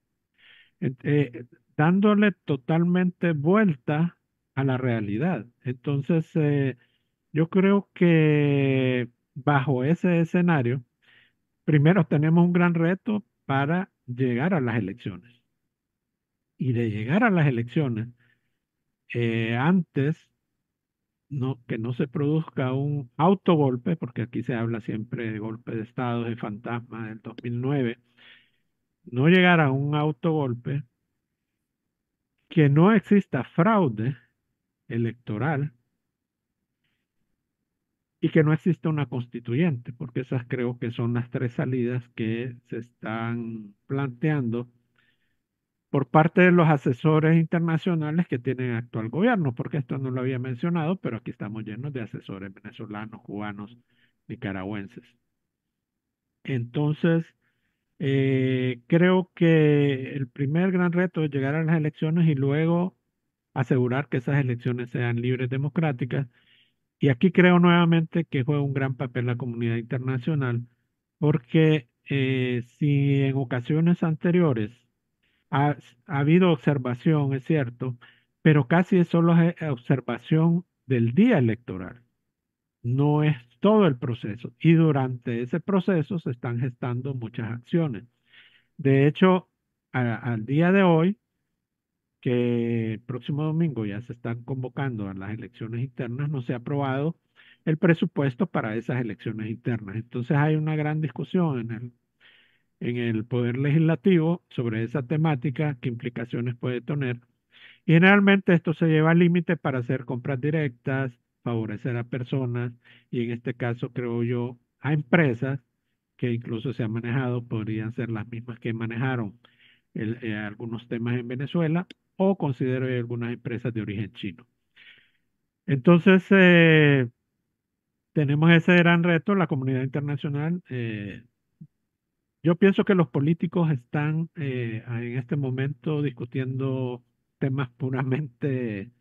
Ent- eh, dándole totalmente vuelta a la realidad. Entonces, yo creo que bajo ese escenario, primero tenemos un gran reto para llegar a las elecciones. Y de llegar a las elecciones, antes que no se produzca un autogolpe, porque aquí se habla siempre de golpe de Estado, de fantasma del 2009, no llegar a un autogolpe, que no exista fraude electoral y que no existe una constituyente, porque esas creo que son las tres salidas que se están planteando por parte de los asesores internacionales que tiene el actual gobierno, porque esto no lo había mencionado, pero aquí estamos llenos de asesores venezolanos, cubanos, nicaragüenses. Entonces, creo que el primer gran reto es llegar a las elecciones y luego asegurar que esas elecciones sean libres, democráticas. Y aquí creo nuevamente que juega un gran papel la comunidad internacional, porque si en ocasiones anteriores ha habido observación, es cierto, pero casi es solo observación del día electoral, no es todo el proceso. Y durante ese proceso se están gestando muchas acciones. De hecho, al día de hoy, que el próximo domingo ya se están convocando a las elecciones internas, no se ha aprobado el presupuesto para esas elecciones internas. Entonces hay una gran discusión en el Poder Legislativo sobre esa temática, qué implicaciones puede tener. Y generalmente esto se lleva al límite para hacer compras directas, favorecer a personas y en este caso creo yo a empresas que incluso se han manejado, podrían ser las mismas que manejaron algunos temas en Venezuela o considero algunas empresas de origen chino. Entonces, tenemos ese gran reto, la comunidad internacional. Yo pienso que los políticos están en este momento discutiendo temas puramente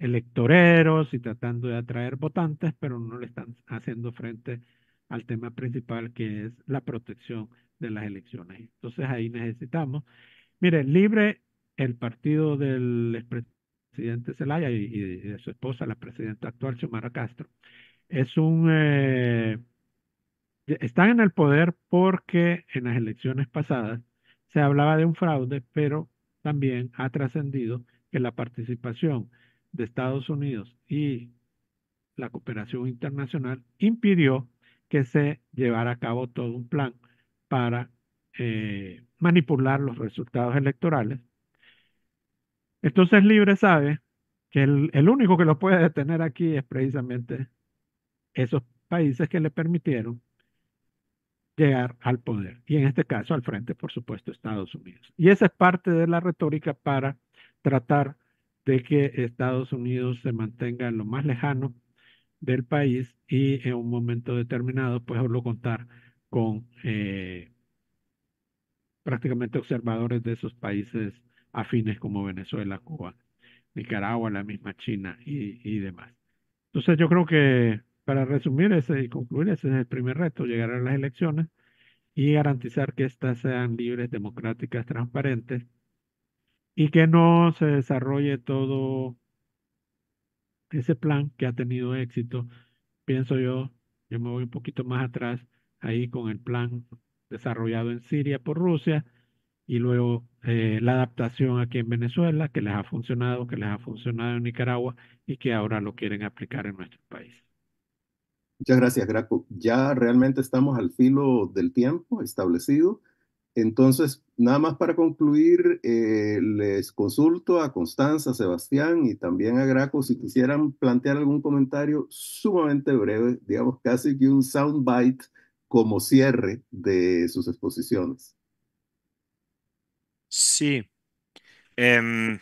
electoreros y tratando de atraer votantes, pero no le están haciendo frente al tema principal que es la protección de las elecciones. Entonces ahí necesitamos, mire, libre el partido del expresidente Zelaya y de su esposa, la presidenta actual, Xiomara Castro, es están en el poder porque en las elecciones pasadas se hablaba de un fraude, pero también ha trascendido que la participación de Estados Unidos y la cooperación internacional impidió que se llevara a cabo todo un plan para manipular los resultados electorales. Entonces Libre sabe que el único que lo puede detener aquí es precisamente esos países que le permitieron llegar al poder, y en este caso al frente, por supuesto, Estados Unidos. Y esa es parte de la retórica para tratar de que Estados Unidos se mantenga lo más lejano del país y en un momento determinado, pues solo contar con prácticamente observadores de esos países afines como Venezuela, Cuba, Nicaragua, la misma China y demás. Entonces yo creo que para resumir ese y concluir, ese es el primer reto, llegar a las elecciones y garantizar que éstas sean libres, democráticas, transparentes y que no se desarrolle todo ese plan que ha tenido éxito. Pienso yo me voy un poquito más atrás ahí con el plan desarrollado en Siria por Rusia y luego la adaptación aquí en Venezuela que les ha funcionado en Nicaragua y que ahora lo quieren aplicar en nuestro país. Muchas gracias, Graco. Ya realmente estamos al filo del tiempo establecido. Entonces, nada más para concluir, les consulto a Constanza, Sebastián y también a Graco si quisieran plantear algún comentario sumamente breve, digamos casi que un soundbite como cierre de sus exposiciones. Sí, em,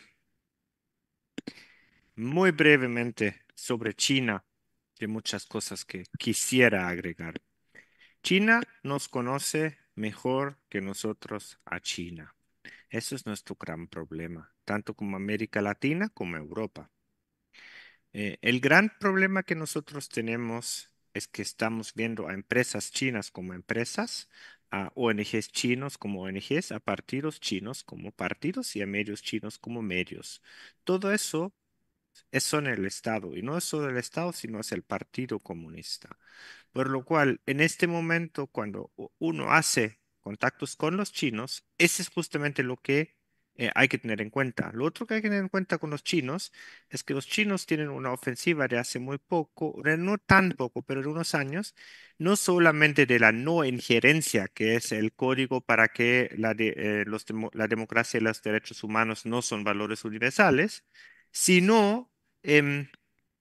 muy brevemente sobre China, de muchas cosas que quisiera agregar. China nos conoce mejor que nosotros a China. Eso es nuestro gran problema, tanto como América Latina como Europa. El gran problema que nosotros tenemos es que estamos viendo a empresas chinas como empresas, a ONGs chinos como ONGs, a partidos chinos como partidos y a medios chinos como medios. Todo eso es en el Estado y no es solo el Estado, sino es el Partido Comunista. Por lo cual, en este momento, cuando uno hace contactos con los chinos, ese es justamente lo que hay que tener en cuenta. Lo otro que hay que tener en cuenta con los chinos es que los chinos tienen una ofensiva de hace muy poco, no tan poco, pero de unos años, no solamente de la no injerencia, que es el código para que la democracia y los derechos humanos no son valores universales, sino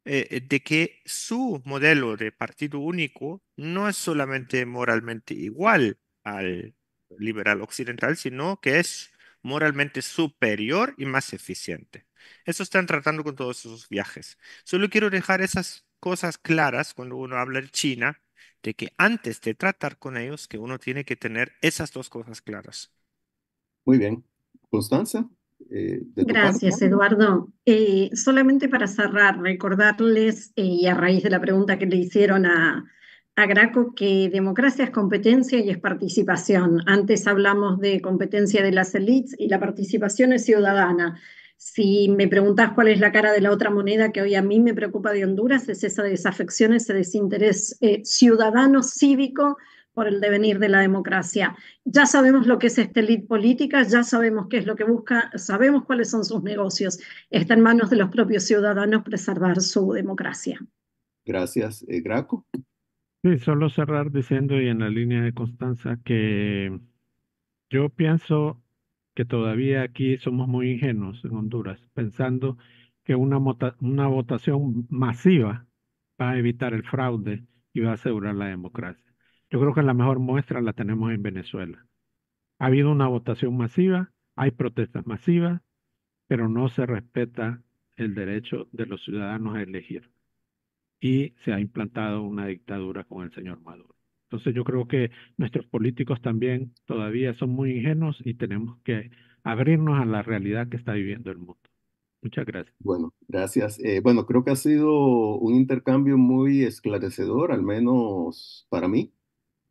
de que su modelo de partido único no es solamente moralmente igual al liberal occidental, sino que es moralmente superior y más eficiente. Eso están tratando con todos esos viajes. Solo quiero dejar esas cosas claras cuando uno habla de China, de que antes de tratar con ellos, que uno tiene que tener esas dos cosas claras. Muy bien. Constanza, de tu parte. Gracias, Eduardo. Solamente para cerrar, recordarles, y a raíz de la pregunta que le hicieron a Graco, que democracia es competencia y es participación. Antes hablamos de competencia de las élites y la participación es ciudadana. Si me preguntás cuál es la cara de la otra moneda que hoy a mí me preocupa de Honduras, es esa desafección, ese desinterés ciudadano, cívico, por el devenir de la democracia. Ya sabemos lo que es esta élite política, ya sabemos qué es lo que busca, sabemos cuáles son sus negocios. Está en manos de los propios ciudadanos preservar su democracia. Gracias, Graco. Sí, solo cerrar diciendo, y en la línea de Constanza, que yo pienso que todavía aquí somos muy ingenuos en Honduras, pensando que una votación masiva va a evitar el fraude y va a asegurar la democracia. Yo creo que la mejor muestra la tenemos en Venezuela. Ha habido una votación masiva, hay protestas masivas, pero no se respeta el derecho de los ciudadanos a elegir. Y se ha implantado una dictadura con el señor Maduro. Entonces yo creo que nuestros políticos también todavía son muy ingenuos y tenemos que abrirnos a la realidad que está viviendo el mundo. Muchas gracias. Bueno, gracias. Bueno, creo que ha sido un intercambio muy esclarecedor, al menos para mí.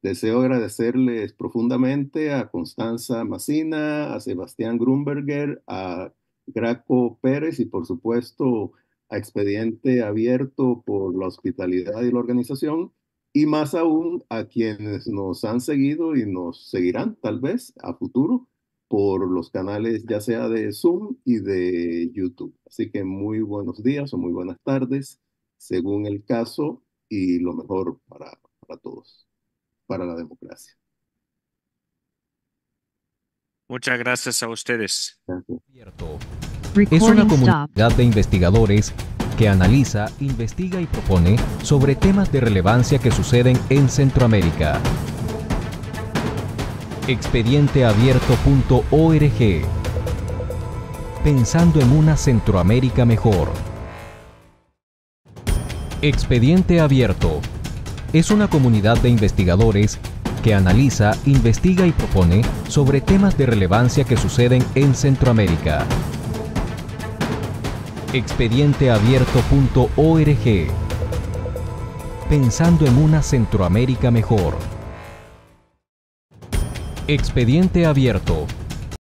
Deseo agradecerles profundamente a Constanza Massina, a Sebastián Grunberger, a Graco Pérez y por supuesto a Expediente Abierto por la hospitalidad y la organización, y más aún a quienes nos han seguido y nos seguirán tal vez a futuro por los canales ya sea de Zoom y de YouTube. Así que muy buenos días o muy buenas tardes, según el caso, y lo mejor para todos, para la democracia. Muchas gracias a ustedes. Gracias. Es una comunidad de investigadores que analiza, investiga y propone sobre temas de relevancia que suceden en Centroamérica. Expedienteabierto.org. Pensando en una Centroamérica mejor. Expediente Abierto es una comunidad de investigadores que analiza, investiga y propone sobre temas de relevancia que suceden en Centroamérica. Expedienteabierto.org. Pensando en una Centroamérica mejor. Expediente Abierto